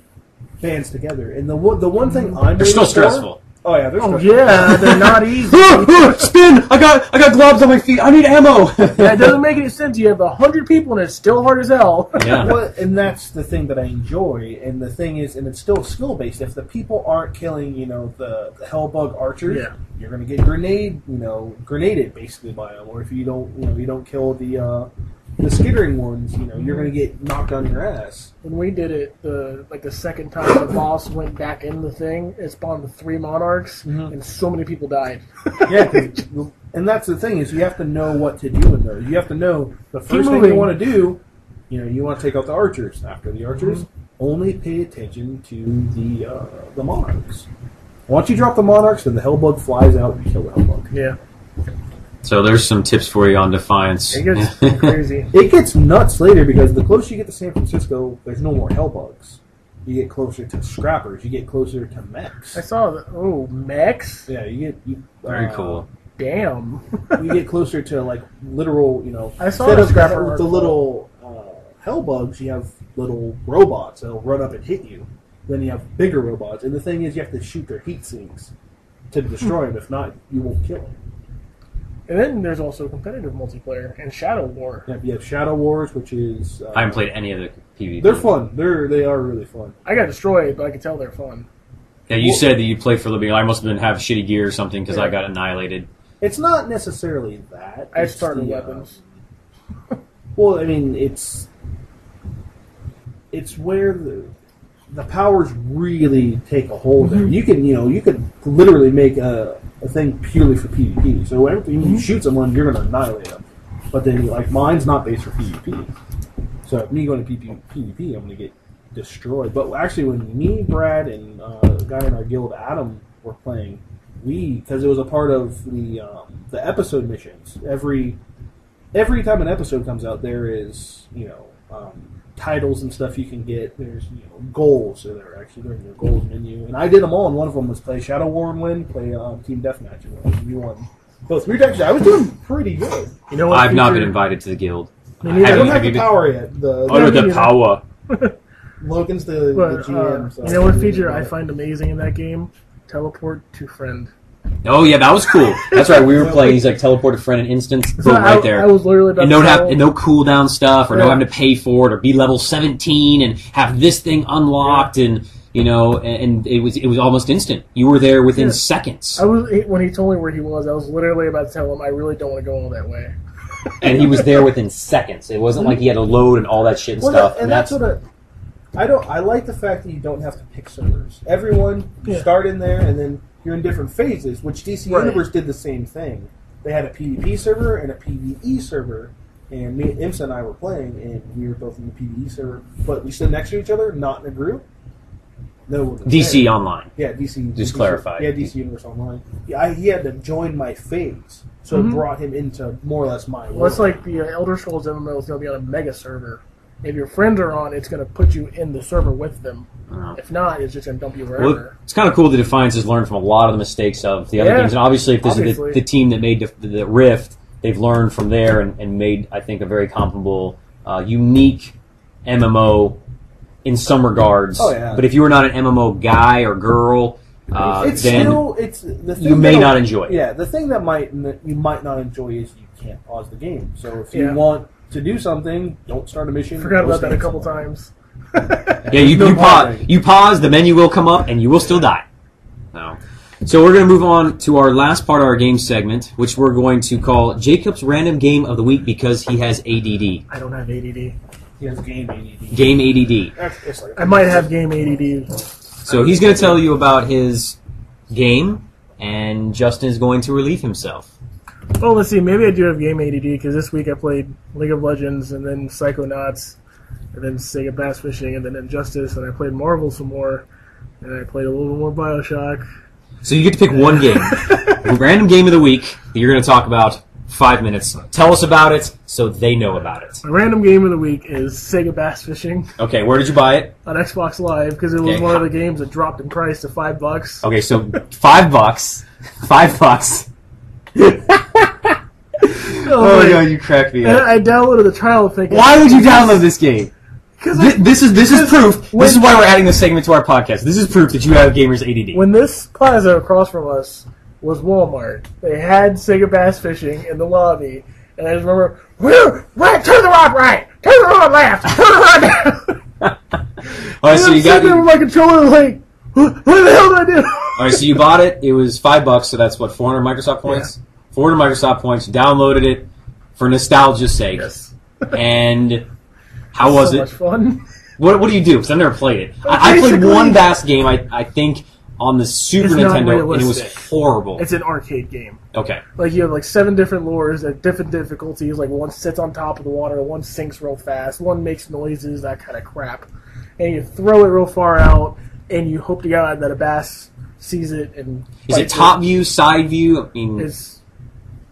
bands together. And the one thing they're still stressful. Oh yeah, they're not easy. Spin! I got globs on my feet. I need ammo. It doesn't make any sense. You have 100 people and it's still hard as hell. Yeah. Well, and that's the thing that I enjoy. And the thing is, and it's still skill based. If the people aren't killing, the Hellbug archers, you're going to get grenaded basically by them. Or if you don't kill the skittering ones, you're going to get knocked on your ass. When we did it, the second time the boss went back in the thing, it spawned with 3 monarchs, and so many people died. Yeah, and that's the thing, is you have to know what to do in those. You have to know the first thing you want to do, you want to take out the archers. After the archers, only pay attention to the monarchs. Once you drop the monarchs, then the Hellbug flies out and you kill the Hellbug. Yeah. So there's some tips for you on Defiance. It gets crazy. It gets nuts later because the closer you get to San Francisco, there's no more Hellbugs. You get closer to Scrappers. You get closer to mechs. I saw that. Oh, mechs? Yeah, very cool. Damn. You get closer to like literal, I saw the Scrapper with the little Hellbugs. You have little robots that'll run up and hit you. Then you have bigger robots, and the thing is, you have to shoot their heat sinks to destroy them. If not, you won't kill them. And then there's also competitive multiplayer and Shadow War. Yeah, you have Shadow Wars, which is... I haven't played any of the PvP. They're fun. They are really fun. I got destroyed, but I can tell they're fun. Yeah, you said that you played for a little bit. I must have have shitty gear or something because I got annihilated. It's not necessarily that. I started weapons. Well, I mean, it's where the powers really take a hold there. You could literally make a thing purely for PvP. So when you shoot someone, you're going to annihilate them. But then, mine's not based for PvP. So if me going to PvP, I'm going to get destroyed. But actually, when me, Brad, and a guy in our guild, Adam, were playing, because it was a part of the episode missions. Every time an episode comes out, there is titles and stuff you can get. There's goals, so they're in your goals menu, and I did them all. And one of them was play Shadow War and win, play Team Deathmatch and win. We won both 3 times. I was doing pretty good. I've not been invited to the guild. I don't have the power yet. The power. Logan's the GM. So you know what feature I find amazing in that game? Teleport to friend. Oh yeah, that was cool. That's right. We were playing. He's like teleport a friend in instance. So Boom, right there. I was literally about and to no cooldown stuff, or no Yeah. having to pay for it, or be level 17 and have this thing unlocked, and and it was almost instant. You were there within Yeah. seconds, when he told me where he was, I was literally about to tell him I really don't want to go all that way. and he was there within seconds. It wasn't like he had to load and all that shit and stuff. And that's what I like the fact that you don't have to pick servers. Everyone you start in there, and then you're in different phases. Which DC Universe did the same thing. They had a PvP server and a PvE server, and me, Imsa, and I were playing, and we were both in the PvE server, but we stood next to each other, not in a group. No one was DC there. Online. Yeah, DC. Just DC, clarify. Yeah, DC Universe Online. Yeah, he had to join my phase, so it brought him into more or less my world. Well, it's like the Elder Scrolls MMO is going to be on a mega server. If your friends are on, it's going to put you in the server with them. If not, it's just going to dump you wherever. Well, it's kind of cool that Defiance has learned from a lot of the mistakes of the other games, and obviously, if this is the team that made the Rift, they've learned from there and made, I think, a very comparable, unique MMO in some regards. Oh, yeah. But if you are not an MMO guy or girl, then you may not enjoy it. Yeah, the thing that you might not enjoy is you can't pause the game. So if you want to do something, don't start a mission. Forgot about that a couple times. Yeah, you pause, the menu will come up, and you will still die. No. So we're going to move on to our last part of our game segment, which we're going to call Jacob's Random Game of the Week because he has ADD. I don't have ADD. He has game ADD. Game ADD. I might have game ADD. So he's going to tell you about his game, and Justin is going to relieve himself. Well, let's see. Maybe I do have game ADD because this week I played League of Legends and then Psychonauts and then Sega Bass Fishing and then Injustice and I played Marvel some more and I played a little bit more Bioshock. So you get to pick one game. Random game of the week that you're going to talk about. 5 minutes. Tell us about it so they know about it. My random game of the week is Sega Bass Fishing. Okay, where did you buy it? On Xbox Live because it was one of the games that dropped in price to $5. Okay, so $5. $5. Oh no, you cracked me up. I downloaded the trial thinking. Why would you download this game? This is proof. This is why we're adding this segment to our podcast. This is proof that you have gamers ADD. When this plaza across from us was Walmart, they had Sega Bass Fishing in the lobby, and I just remember, right, turn the rod right, turn the rod left, turn the rod down. Alright, so you got there with my controller like, what the hell did I do? Alright, so you bought it. It was $5, so that's what, 400 Microsoft points. Yeah. 400 Microsoft points. You downloaded it for nostalgia's sake. Yes. And how was so it? Much fun. What do you do? Because I've never played it. I played one Bass game. I think on the Super Nintendo, and it was horrible. It's an arcade game. Okay. Like you have like 7 different lures at different difficulties. Like one sits on top of the water, one sinks real fast, one makes noises, that kind of crap. And you throw it real far out, and you hope to God that a bass sees it and. Is it top view, side view? I mean,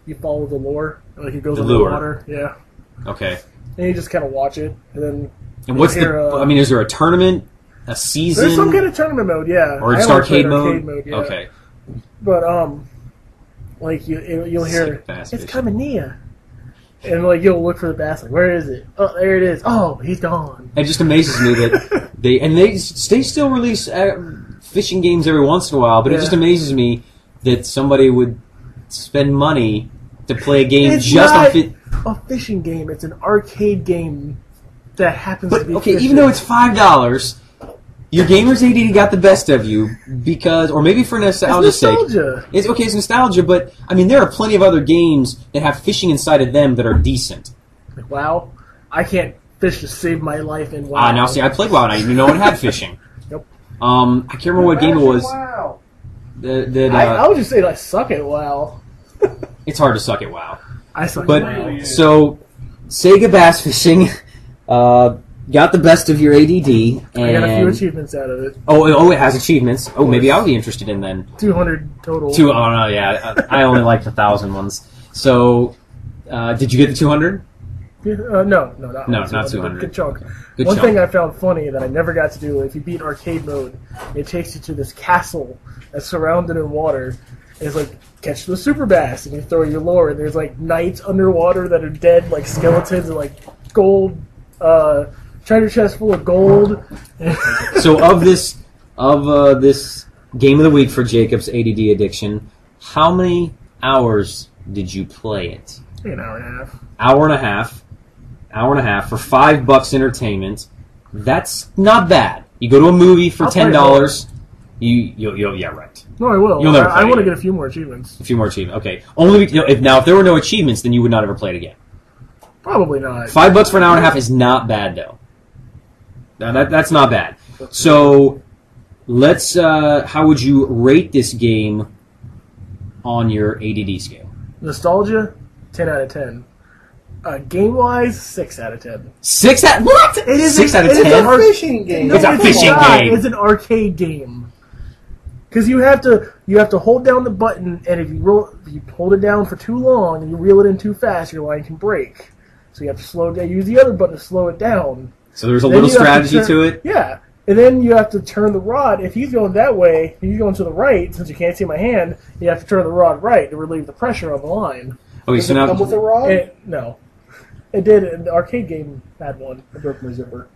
you follow the lure, like it goes the under lure. the water. Yeah. Okay. And you just kind of watch it, and then. And what's I mean, is there a tournament, a season? There's some kind of tournament mode, yeah. Or just arcade mode? Yeah. Okay. But like you'll hear it's fishing. coming near, and like you'll look for the bass. Like, where is it? Oh, there it is. Oh, he's gone. It just amazes me that they still release fishing games every once in a while, but it just amazes me that somebody would spend money to play a game it's just not on fit. A fishing game. It's an arcade game that happens to be. Okay, fishing. even though it's $5, your gamer's ADD got the best of you because, or maybe for nostalgia's sake. It's nostalgia, but I mean, there are plenty of other games that have fishing inside of them that are decent. Like, WoW, I can't fish to save my life in WoW. Now see, I played WoW and I didn't know it had fishing. Yep. I can't remember what game it was. Wow. I would just say I suck at WoW. It's hard to suck at WoW. I suck But at WoW. so Sega Bass Fishing got the best of your ADD. And I got a few achievements out of it. Oh, it has achievements. Oh, maybe I'll be interested in then. 200 total. Oh no, yeah, I only like the 1,000 ones. So, did you get the 200? No, not 200. Good chunk. Good One chunk. thing I found funny that I never got to do, if you beat arcade mode, it takes you to this castle that's surrounded in water. And it's like, catch the super bass, and you throw your lure, and there's like knights underwater that are dead, like skeletons, and like gold, treasure chest full of gold. So of this game of the week for Jacob's ADD addiction. How many hours did you play it? An hour and a half. Hour and a half. Hour and a half for $5 entertainment. That's not bad. You go to a movie for I'll play $10. You'll yeah, right. No, I will. You'll never I play want to it. get a few more achievements. A few more achievements. Okay. Only if there were no achievements, then you would not ever play it again. Probably not. $5 for an hour and a half is not bad, though. Now, that's not bad. So, let's. How would you rate this game on your ADD scale? Nostalgia, 10 out of 10. Game-wise, 6 out of 10. 6 out. What? It is 6 out of It's 10. a fishing game. No, It's a fishing not. game. It's an arcade game. Because you have to hold down the button, and if you hold it down for too long and you reel it in too fast, your line can break. So you have to slow it down. Use the other button to slow it down. So there's a Then little you have strategy to it. Yeah. And then you have to turn the rod. If he's going that way, he's going to the right, since you can't see my hand, you have to turn the rod right to relieve the pressure on the line. Okay, Does so it now come with a rod? No. It did. The arcade game had one. I broke my zipper.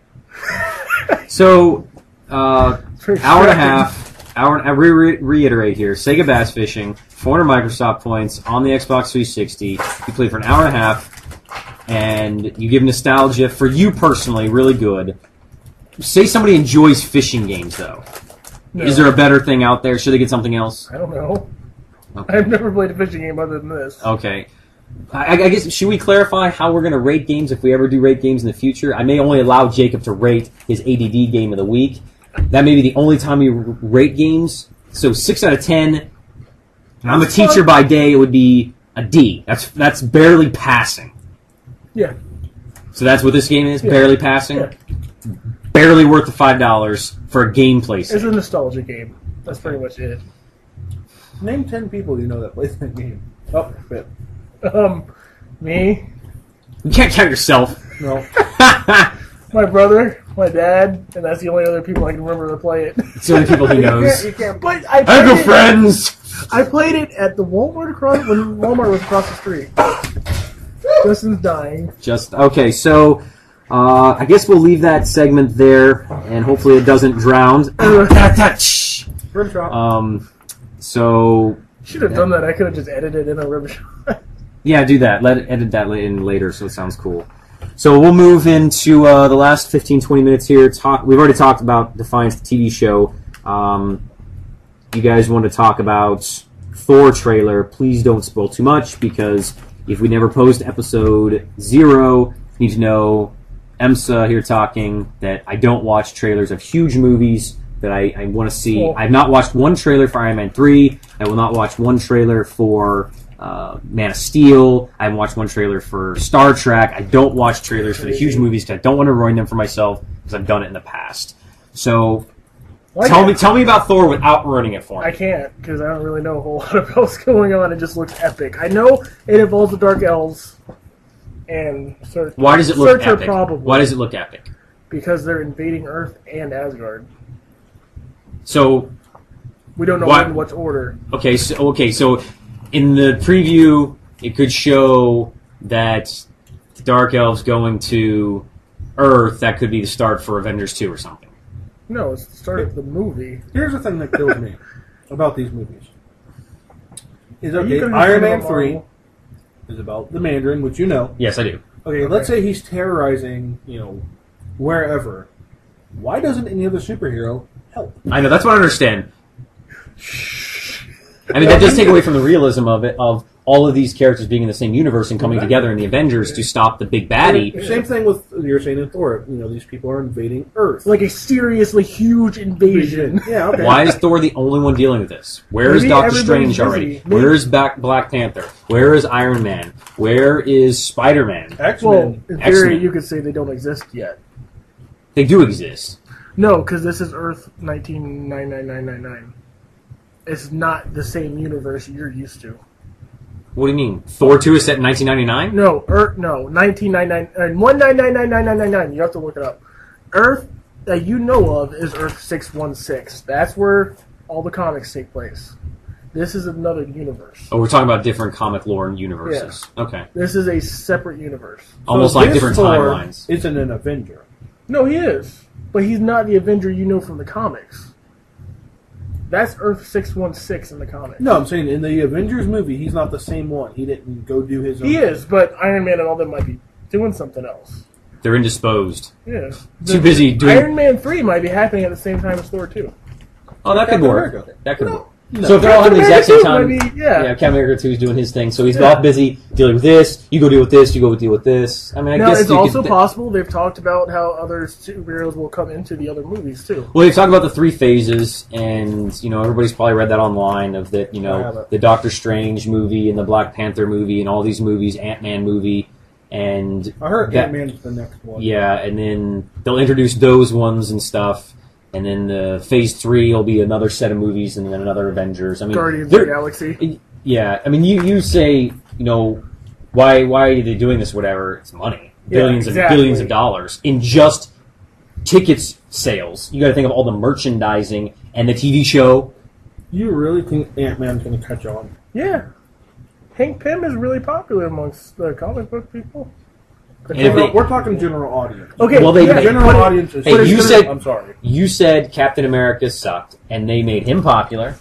so It's very hour and a distracting. half. I reiterate here. Sega Bass Fishing, 400 Microsoft points on the Xbox 360. You play for an hour and a half, and you give nostalgia for you personally really good. Say somebody enjoys fishing games though. No. Is there a better thing out there? Should they get something else? I don't know. Okay. I've never played a fishing game other than this. Okay. I guess, should we clarify how we're going to rate games if we ever do rate games in the future? I may only allow Jacob to rate his ADD game of the week. That may be the only time we rate games. So 6 out of 10. And I'm a teacher by day, it would be a D. That's barely passing. Yeah. So that's what this game is? Yeah. Barely passing? Yeah. Barely worth the $5 for a gameplay It's sake. a nostalgia game. That's pretty much it. Name 10 people you know that play that game. Oh, shit. Me, You can't count yourself. No. my brother, my dad, and that's the only other people I can remember to play it. It's the only people he knows. You can't. But I have no friends! I played it at the Walmart when Walmart was across the street. Justin's dying. Okay, so I guess we'll leave that segment there, and hopefully it doesn't drown. Rim shot. So Should have done that. I could have just edited in a rim shot. yeah, do that. Edit that in later, so it sounds cool. So we'll move into the last 15-20 minutes here. We've already talked about Defiance, the TV show. You guys want to talk about Thor trailer? Please don't spoil too much, because if we never post episode 0, you need to know EMSA here talking that I don't watch trailers of huge movies that I want to see. Cool. I've not watched one trailer for Iron Man 3. I will not watch one trailer for Man of Steel. I haven't watched one trailer for Star Trek. I don't watch trailers for the huge movies because I don't want to ruin them for myself because I've done it in the past. So tell me about Thor without ruining it for me. I can't, because I don't really know a whole lot of what's going on. It just looks epic. I know it involves the Dark Elves and Why does it look Surtur epic? probably. Why does it look epic? Because they're invading Earth and Asgard. So We don't know Why- in what order. okay, so in the preview, it could show that Dark Elves going to Earth. That could be the start for Avengers 2 or something. No, it's the start of the movie. Here's the thing that kills me about these movies. Is Are you okay, gonna be Iron talking Man about 3 Marvel? is about the Mandarin, which you know. Yes, I do. Okay, let's say he's terrorizing, wherever. Why doesn't any other superhero help? I know, that's what I understand. I mean, that does take away from the realism of it, of all of these characters being in the same universe and coming together in the Avengers to stop the big baddie. Same thing with, you're saying in Thor, these people are invading Earth. Like a seriously huge invasion. Yeah, okay. Why is Thor the only one dealing with this? Where is Maybe Doctor everybody's Strange already? busy. Maybe- Where is Black Panther? Where is Iron Man? Where is Spider-Man? X-Men. Well, in theory, X-Men. you could say they don't exist yet. They do exist. No, because this is Earth 199999. It's not the same universe you're used to. What do you mean? Thor 2 is set in 1999? No, Earth. No, 1999 19999999. You have to look it up. Earth that you know of is Earth 616. That's where all the comics take place. This is another universe. Oh, we're talking about different comic lore and universes. Okay. This is a separate universe. Almost So like this different Thor timelines. Isn't an Avenger. No, he is, but he's not the Avenger you know from the comics. That's Earth 616 in the comics. No, I'm saying in the Avengers movie, he's not the same one. He didn't go do his own He thing. is, but Iron Man and all them might be doing something else. They're indisposed. Yeah. Too busy doing. Iron Man 3 might be happening at the same time as Thor 2. Oh, that could Captain work. America. That could No. work. No. So if they're all having the exact same time, Maybe, yeah. Captain America 2 is doing his thing. So he's Yeah. all busy dealing with this. You go deal with this. You go deal with this. I mean, I Now, guess it's you also could. possible they've talked about how other superheroes will come into the other movies, too. Well, they talk about the 3 phases, and everybody's probably read that online of that. I haven't. The Doctor Strange movie and the Black Panther movie and all these movies, Ant-Man movie, and I heard that- Ant-Man's the next one. yeah, and then they'll introduce those ones and stuff. And then the Phase 3 will be another set of movies, and then another Avengers. I mean, Guardians of the they're- Galaxy. Yeah, I mean, you say, why are they doing this? Whatever, it's money, Yeah, billions exactly. and billions of dollars in just tickets sales. You got to think of all the merchandising and the TV show. You really think Ant-Man's going to catch on? Yeah. Hank Pym is really popular amongst the comic book people. And if they- We're talking general audience. Okay, Well, they- yeah, General but- audience is. Hey, you said- I'm sorry. You said Captain America sucked, and they made him popular.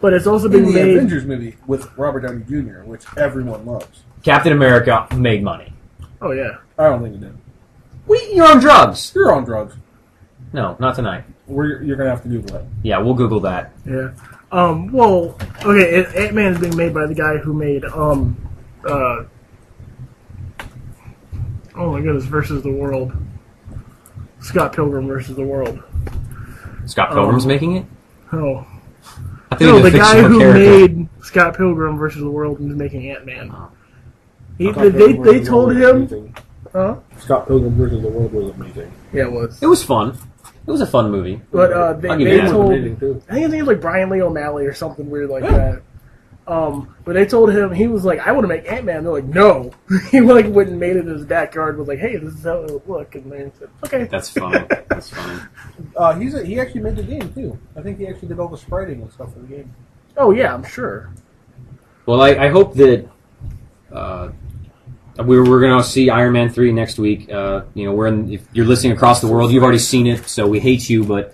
but it's also In been the made. Avengers movie with Robert Downey Jr., which everyone loves. Captain America made money. Oh, yeah. I don't think it did. You're on drugs. You're on drugs. No, not tonight. You're going to have to Google it. Yeah, we'll Google that. Yeah. Well, okay, Ant-Man is being made by the guy who made, oh my goodness, Versus the World. Scott Pilgrim versus the World. Scott Pilgrim's making it. Oh. I think No, he's a the guy fictional who character. made Scott Pilgrim versus the World and is making Ant-Man. Oh. They told him... Huh? Scott Pilgrim vs. the World was amazing. Yeah, it was. It was fun. It was a fun movie. But I'll give you they that. told... Amazing, too. I think his name was like Brian Lee O'Malley or something weird like that. But they told him, he was like, I want to make Ant-Man. They're like, no. He went and made it in his backyard, was like, hey, this is how it would look. And they said, okay. That's funny. That's funny. He actually made the game, too. I think he actually did all the spriting and stuff for the game. Oh, yeah, I'm sure. Well, I hope that we're going to see Iron Man 3 next week. If you're listening across the world, you've already seen it, so we hate you. But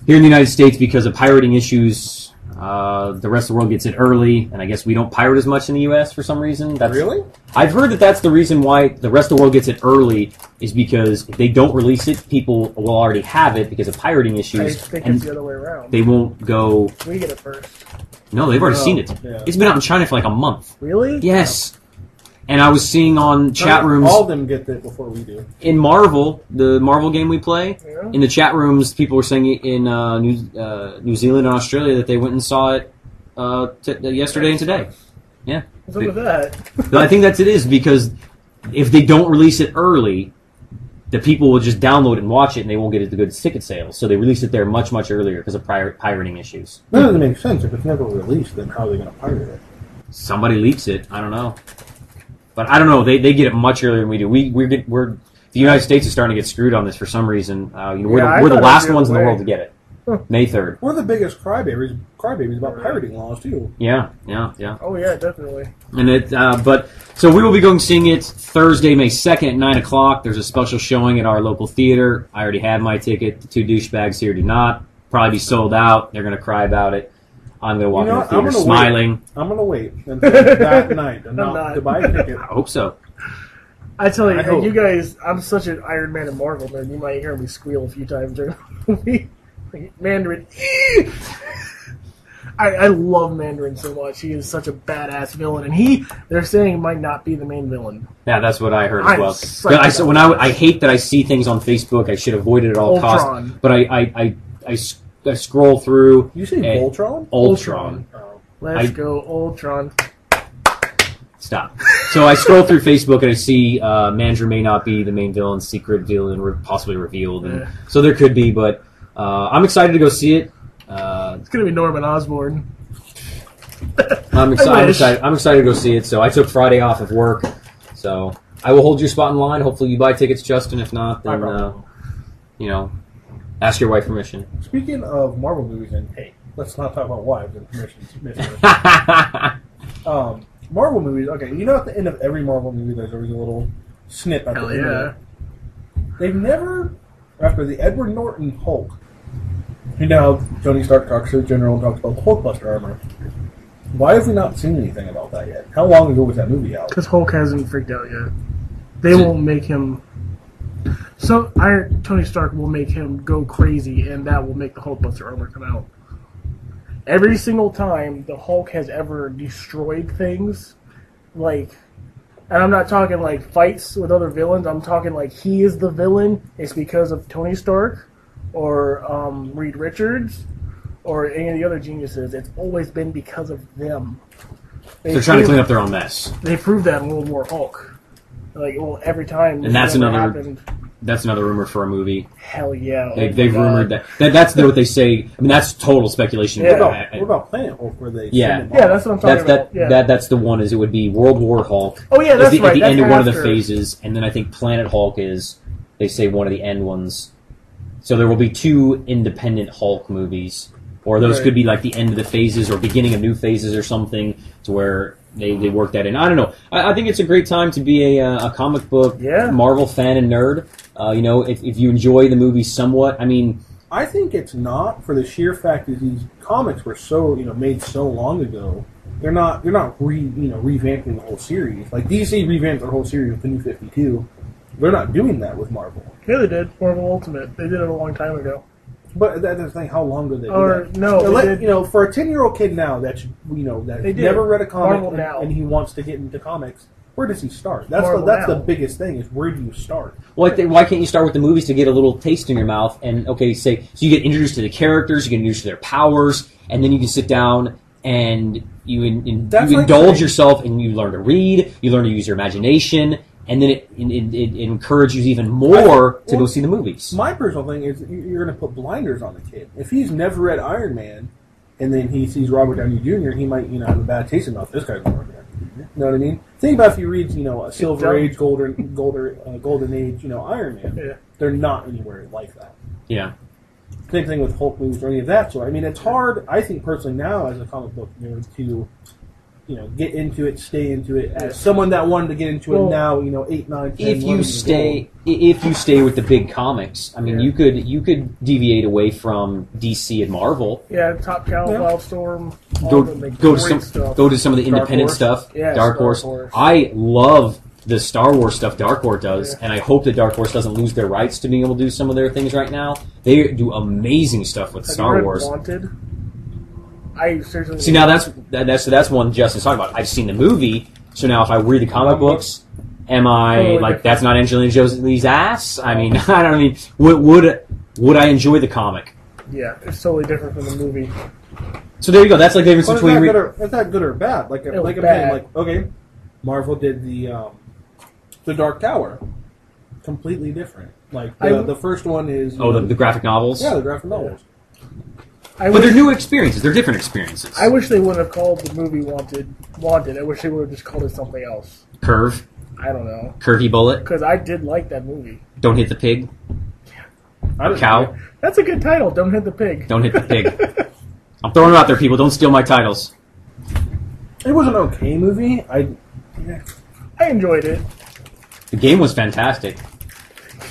here in the United States, because of pirating issues, the rest of the world gets it early, and I guess we don't pirate as much in the U.S. for some reason. Really? I've heard that that's the reason why the rest of the world gets it early, is because if they don't release it, people will already have it because of pirating I issues, think and it's the other way around. they won't go. We get it first. No, they've already No, seen it. yeah. It's been out in China for like a month. Really? Yes. And I was seeing on chat rooms All of them get it before we do. in Marvel, the Marvel game we play. Yeah. In the chat rooms, people were saying in New Zealand and Australia that they went and saw it yesterday and today. Yeah, What's up with that? but I think that's it is because if they don't release it early, the people will just download it and watch it, and they won't get it the good ticket sales. So they release it there much earlier because of pirating issues. That doesn't make sense. If it's never released, then how are they going to pirate it? Somebody leaks it. I don't know, but I don't know. They get it much earlier than we do. We're the United States is starting to get screwed on this for some reason. We're I the thought it last was the ones in the other world way. to get it. Huh. May 3rd. We're the biggest crybabies about pirating laws, too. Yeah. Oh, yeah, definitely. And so we will be going seeing it Thursday, May 2nd at 9 o'clock. There's a special showing at our local theater. I already have my ticket. The two douchebags here do not. Probably be sold out. They're going to cry about it. I'm going to walk You know in the what? I'm theater gonna smiling. I'm going to wait until that night not. to buy a ticket. I hope so. I tell you, I hope. you guys, I'm such an Iron Man and Marvel nerd. You might hear me squeal a few times during the movie. Like, Mandarin. I love Mandarin so much. He is such a badass villain, and they're saying he might not be the main villain. Yeah, that's what I heard as I'm well. psyched But I about I hate that I see things on Facebook. I should avoid it at all costs. Ultron. But I scroll through. You say and- Voltron? Ultron. Oh. Let's I- go, Ultron. Stop. So I scroll through Facebook and I see Mandarin may not be the main villain, secret villain, possibly revealed. And Yeah. so there could be, but I'm excited to go see it. It's gonna be Norman Osborn. I'm wish. excited. I'm excited to go see it. So I took Friday off of work. So I will hold your spot in line. Hopefully you buy tickets, Justin. If not, then ask your wife permission. Speaking of Marvel movies, and hey, let's not talk about wives and permissions. Marvel movies, okay, you know at the end of every Marvel movie there's always a little snip at Hell the end of yeah. it. They've never, after the Edward Norton Hulk, You know, Tony Stark talks to the General and talks about the Hulkbuster armor. Why have we not seen anything about that yet? How long ago was that movie out? Because Hulk hasn't freaked out yet. They won't make him. So Tony Stark will make him go crazy, and that will make the Hulkbuster armor come out. Every single time the Hulk has ever destroyed things, like, and I'm not talking like fights with other villains. I'm talking like he is the villain. It's because of Tony Stark or Reed Richards or any of the other geniuses. It's always been because of them. They're trying to clean up their own mess. They proved that in World War Hulk. Like, well, every time. And that's another. Happened, That's another rumor for a movie. hell yeah! They've rumored that. That's what they say. I mean, that's total speculation. Yeah. What about Planet Hulk, where they Yeah. send him Yeah, off? that's what I'm talking about. Yeah. That's the one. Is it would be World War Hulk. Oh yeah, that's at right. the That's end of one of the after. phases, and then I think Planet Hulk is. They say one of the end ones. So there will be 2 independent Hulk movies, or those Right. could be like the end of the phases or beginning of new phases or something, to where they work that in. I don't know. I think it's a great time to be a comic book Yeah. Marvel fan and nerd. If you enjoy the movie somewhat, I mean, I think it's not, for the sheer fact that these comics were so made so long ago. They're not revamping the whole series. Like DC revamped their whole series with the New 52. They're not doing that with Marvel. Yeah, they did. Marvel Ultimate. They did it a long time ago. But that's the thing. How long ago they do Or that? no, they did. For a 10-year-old kid now that They did. never read a comic Marvel now. and he wants to get into comics, where does he start? That's Marvel that's the now. biggest thing. Is where do you start? why can't you start with the movies to get a little taste in your mouth? And so you get introduced to the characters, you get introduced to their powers, and then you can sit down and you That's like indulge saying- yourself, and you learn to read, you learn to use your imagination, and then it encourages you even more to go see the movies. My personal thing is you're going to put blinders on the kid. If he's never read Iron Man, and then he sees Robert Downey Jr., he might have a bad taste about this guy's Robert Downey Jr. You know what I mean? Think about if he reads a Silver Age, Golden Age, Iron Man. Yeah. They're not anywhere like that. Yeah. Same thing with Hulk movies or any of that sort. I mean, it's hard, I think, personally now as a comic book nerd to, get into it, stay into it. As someone that wanted to get into it now, 8, 9, 10, If 11 you years stay with the big comics, I mean, Yeah. you could deviate away from DC and Marvel. Yeah, Top Cow, Yeah. Wildstorm. all Go of them make go to great some stuff. go to some of the independent Horse. stuff. Yeah, Dark Star Horse. Horse. I love the Star Wars stuff Dark Horse does, Yeah. and I hope that Dark Horse doesn't lose their rights to being able to do some of their things right now. They do amazing stuff with Have you Star read Wars. Wanted? I seriously. See, now that's one Justin's talking about. I've seen the movie, so now if I read the comic books, am I Totally like different. that's not Angelina Jolie's ass? I mean, I don't mean would I enjoy the comic? Yeah, it's totally different from the movie. So there you go. That's like the difference Well, it's between not good or bad. Like was I'm saying, bad. okay, Marvel did the Dark Tower, completely different. Like the first one is the graphic novels. the graphic novels. I But they're wish, new experiences. They're different experiences. I wish they wouldn't have called the movie Wanted. I wish they would have just called it something else. Curve, I don't know. curvy bullet. Because I did like that movie. Don't hit the pig. I didn't Cow. like it. That's a good title. Don't hit the pig. Don't hit the pig. I'm throwing them out there, people. Don't steal my titles. It was an okay movie. I enjoyed it. The game was fantastic.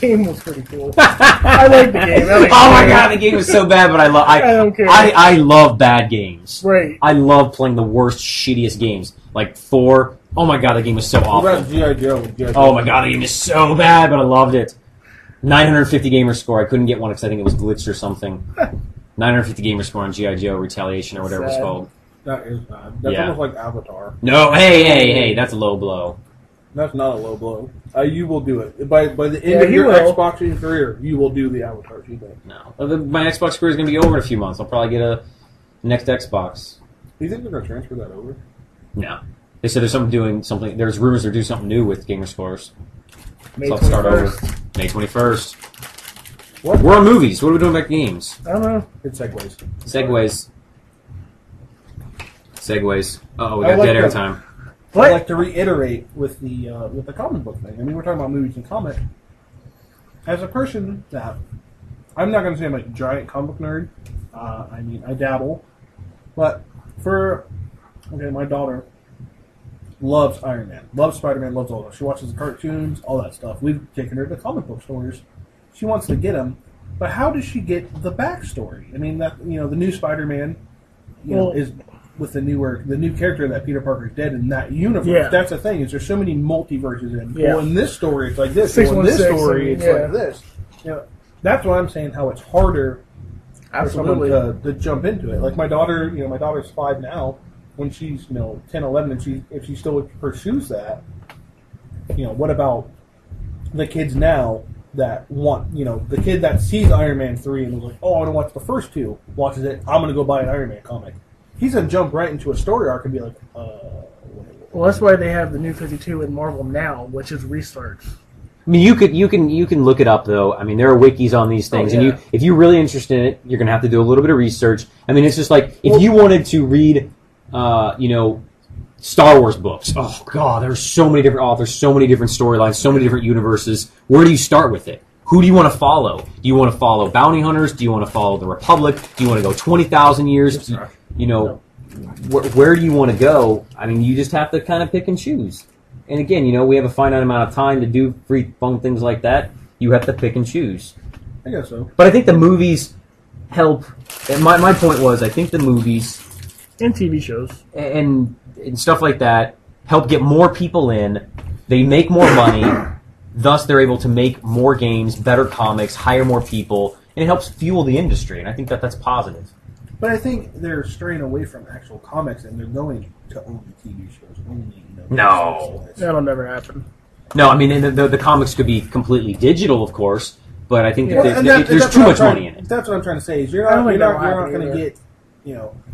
Game was pretty cool. I like the game. I like Oh my the god, the game was so bad, but I don't care. I love bad games. Right. I love playing the worst, shittiest games. Like 4. Oh my god, the game was so What about awful. G.I. Joe? G.I. Joe? Oh my god, the game is so bad, but I loved it. 950 gamer score. I couldn't get one because I think it was glitched or something. 950 gamer score on G.I. Joe Retaliation or whatever it's Sad. called. That is bad. That's Yeah. almost like Avatar. No, hey, that's a low blow. That's not a low blow. You will do it by the end Yeah, of he your will. Xboxing career. You will do the Avatar remake. No. My Xbox career is going to be over in a few months. I'll probably get a next Xbox. Do you think they're going to transfer that over? No. They said there's something. There's rumors they're doing something new with gamer scores. May So I'll start over. 21st. May 21st. What? We're on movies. What are we doing about games? I don't know. It segues. Segways. Uh-oh, we I got like dead that. airtime. What? I'd like to reiterate with the comic book thing. I mean, we're talking about movies and comic. As a person that I'm not going to say I'm a giant comic book nerd. I mean, I dabble, but my daughter loves Iron Man, loves Spider-Man, loves all that. She watches the cartoons, all that stuff. We've taken her to comic book stores. She wants to get them, But how does she get the backstory? I mean, that the new Spider-Man, is with the new character that Peter Parker's dead in that universe. Yeah. That's the thing, is there's so many multiverses in. Yeah. Well, in this story, it's like this. Well, in this 616 story, it's yeah. like this. That's what I'm saying. How it's harder for someone to jump into it. Like my daughter, my daughter's 5 now. When she's 10, 11, and if she still pursues that, what about the kids now that want, the kid that sees Iron Man 3 and is like, oh, I want to watch the first 2, watches it, I'm going to go buy an Iron Man comic. He's going to jump right into a story arc and be like, Well, that's why they have the New 52 in Marvel now, which is restarts. I mean, you can look it up though. I mean, there are wikis on these things, and if you're really interested in it, you're gonna have to do a little bit of research. I mean, it's just like if you wanted to read, Star Wars books. Oh God, there's so many different authors, so many different storylines, so many different universes. Where do you start with it? Who do you want to follow? Do you want to follow bounty hunters? Do you want to follow the Republic? Do you want to go 20,000 years? Where do you want to go? I mean, you just have to kind of pick and choose. And again, we have a finite amount of time to do free fun things like that. You have to pick and choose. I guess so. But I think the movies help. And my point was, I think the movies And TV shows. and stuff like that help get more people in. They make more money. Thus, they're able to make more games, better comics, hire more people, and it helps fuel the industry. And I think that's positive. But I think they're straying away from actual comics and they're going to only TV shows, only. No. That'll never happen. No, I mean, the comics could be completely digital, of course, but I think and there's too much money in it. That's what I'm trying to say. Is you're not going to get.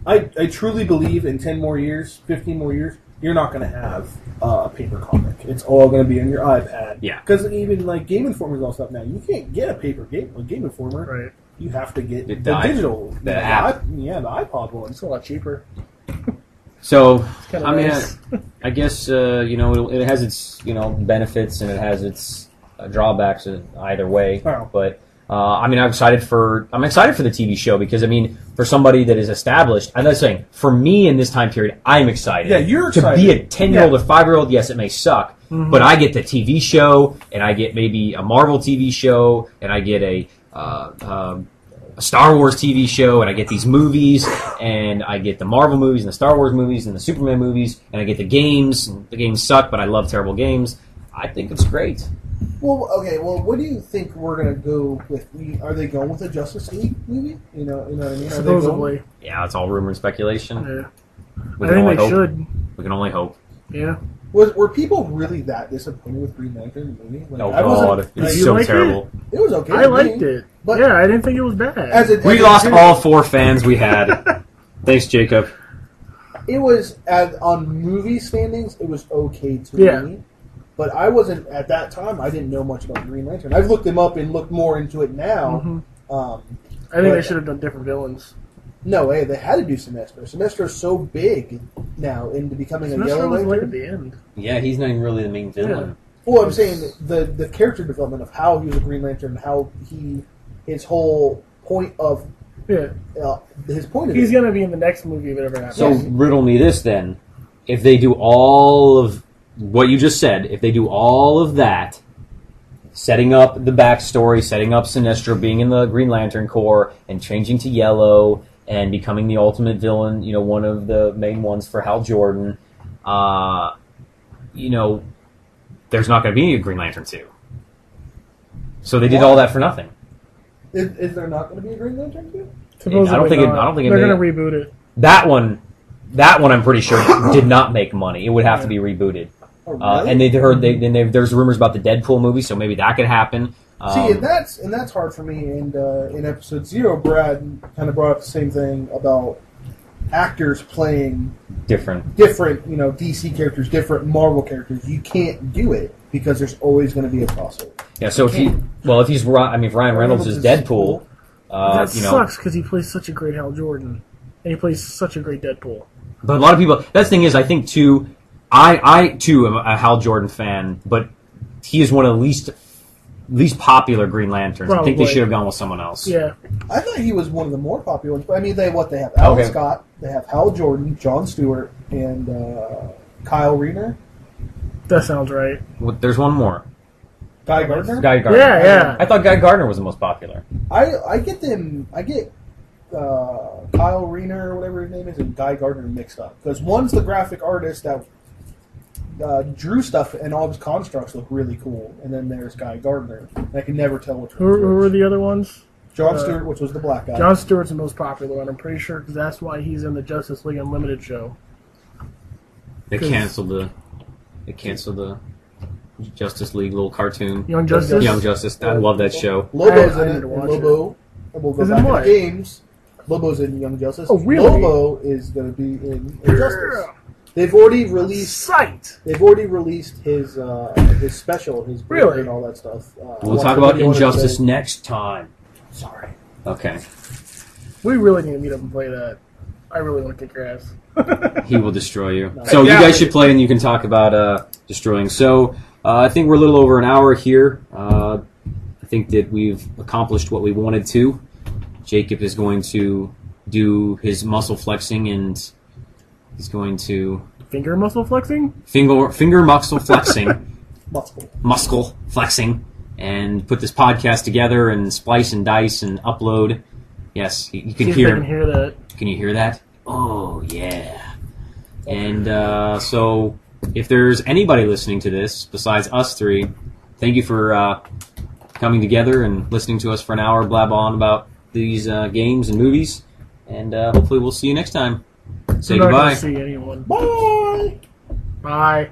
I truly believe in 10 more years, 15 more years, you're not going to have a paper comic. It's all going to be on your iPad. Yeah. Because even like Game Informer's all stuff now, you can't get a paper Game Informer. Right. You have to get the digital, the app. the iPod one. It's a lot cheaper. So, kinda I mean, nice. I guess, it has its, benefits and it has its drawbacks either way. Wow. But, I'm excited for the TV show because, I mean, for somebody that is established, I'm not saying, for me in this time period, I'm excited. Yeah, you're to excited. be a 10-year-old or 5-year-old, yes, it may suck, but I get the TV show, and I get maybe a Marvel TV show, and I get a Star Wars TV show, and I get these movies, and I get the Marvel movies, and the Star Wars movies, and the Superman movies, and I get the games. And the games suck, but I love terrible games. I think it's great. Well, okay. Well, what do you think we're gonna go with? Are they going with a Justice League movie? You know what I mean? Are Supposedly. Yeah, it's all rumor and speculation. Yeah. We I can think only they hope. should. We can only hope. Yeah. Were people really that disappointed with Green Lantern the movie? Like, Oh I wasn't- God, it's you so like terrible. It was okay. I to liked me, it. but Yeah, I didn't think it was bad. We lost all 4 fans we had. Thanks, Jacob. It was on movie standings. It was okay to Yeah. me, but I wasn't at that time. I didn't know much about Green Lantern. I've looked them up and looked more into it now. Mhm. Um, I think they but- should have done different villains. No way. They had to do Sinestro. Sinestro's so big now into becoming a Sinestro Yellow was like at Lantern. the end. Yeah, he's not even really the main villain. Well, I'm saying the character development of how he was a Green Lantern, how his whole point of Yeah. his point of He's it. going to be in the next movie if it ever happens. So riddle me this then: if they do all of what you just said, if they do all of that, setting up the backstory, setting up Sinestro being in the Green Lantern Corps and changing to yellow and becoming the ultimate villain, one of the main ones for Hal Jordan, there's not going to be a Green Lantern 2. So they did all that for nothing. Is there not going to be a Green Lantern too? Supposedly I don't think it- not. I don't think it they're made- going to reboot it. That one I'm pretty sure did not make money. It would have to be rebooted. Oh, really? And there's rumors about the Deadpool movie, so maybe that could happen. See, and that's hard for me. And in episode 0, Brad kind of brought up the same thing about actors playing different. different, DC characters, different Marvel characters. You can't do it because there's always going to be a crossover. Yeah. So if if Ryan Reynolds is Deadpool, That sucks because he plays such a great Hal Jordan. And he plays such a great Deadpool. But a lot of people. That's the thing is, I think too. I too am a Hal Jordan fan, but he is one of the least popular Green Lanterns. I think they Probably. should have gone with someone else. Yeah. I thought he was one of the more popular ones. But I mean, they have Alan Okay. Scott, they have Hal Jordan, Jon Stewart, and Kyle Rayner. That sounds right. Well, there's one more. Guy Gardner? Guy Gardner. Yeah. I thought Guy Gardner was the most popular. I get Kyle Rayner or whatever his name is and Guy Gardner mixed up because one's the graphic artist that drew stuff and all of his constructs look really cool, and then there's Guy Gardner. I can never tell which Who one. were the other ones? John Stewart, which was the black guy. John Stewart's the most popular one, I'm pretty sure, because that's why he's in the Justice League Unlimited show. They canceled the Justice League little cartoon. Young Justice? Young Justice. I love that show. Lobo's I in need it. to And watch Lobo. And we'll go Is back in to what? the games. Lobo's in Young Justice. Oh, really? Lobo is going to be in Injustice. They've already released. Sight! They've already released his special, his book Really? and all that stuff. We'll talk about Injustice next time. Sorry. Okay. We really need to meet up and play that. I really want to kick your ass. He will destroy you. So you Yeah. guys should play, and you can talk about destroying. So I think we're a little over an hour here. I think that we've accomplished what we wanted to. Jacob is going to do his muscle flexing, and he's going to Finger muscle flexing? finger muscle flexing, Muscle. muscle flexing, and put this podcast together and splice and dice and upload. Yes, you can See if hear I him. can hear that. Can you hear that? Oh, yeah. And so if there's anybody listening to this besides us three, thank you for coming together and listening to us for an hour blab on about these games and movies. And hopefully we'll see you next time. Say I'm not goodbye. gonna see anyone. Bye! Bye.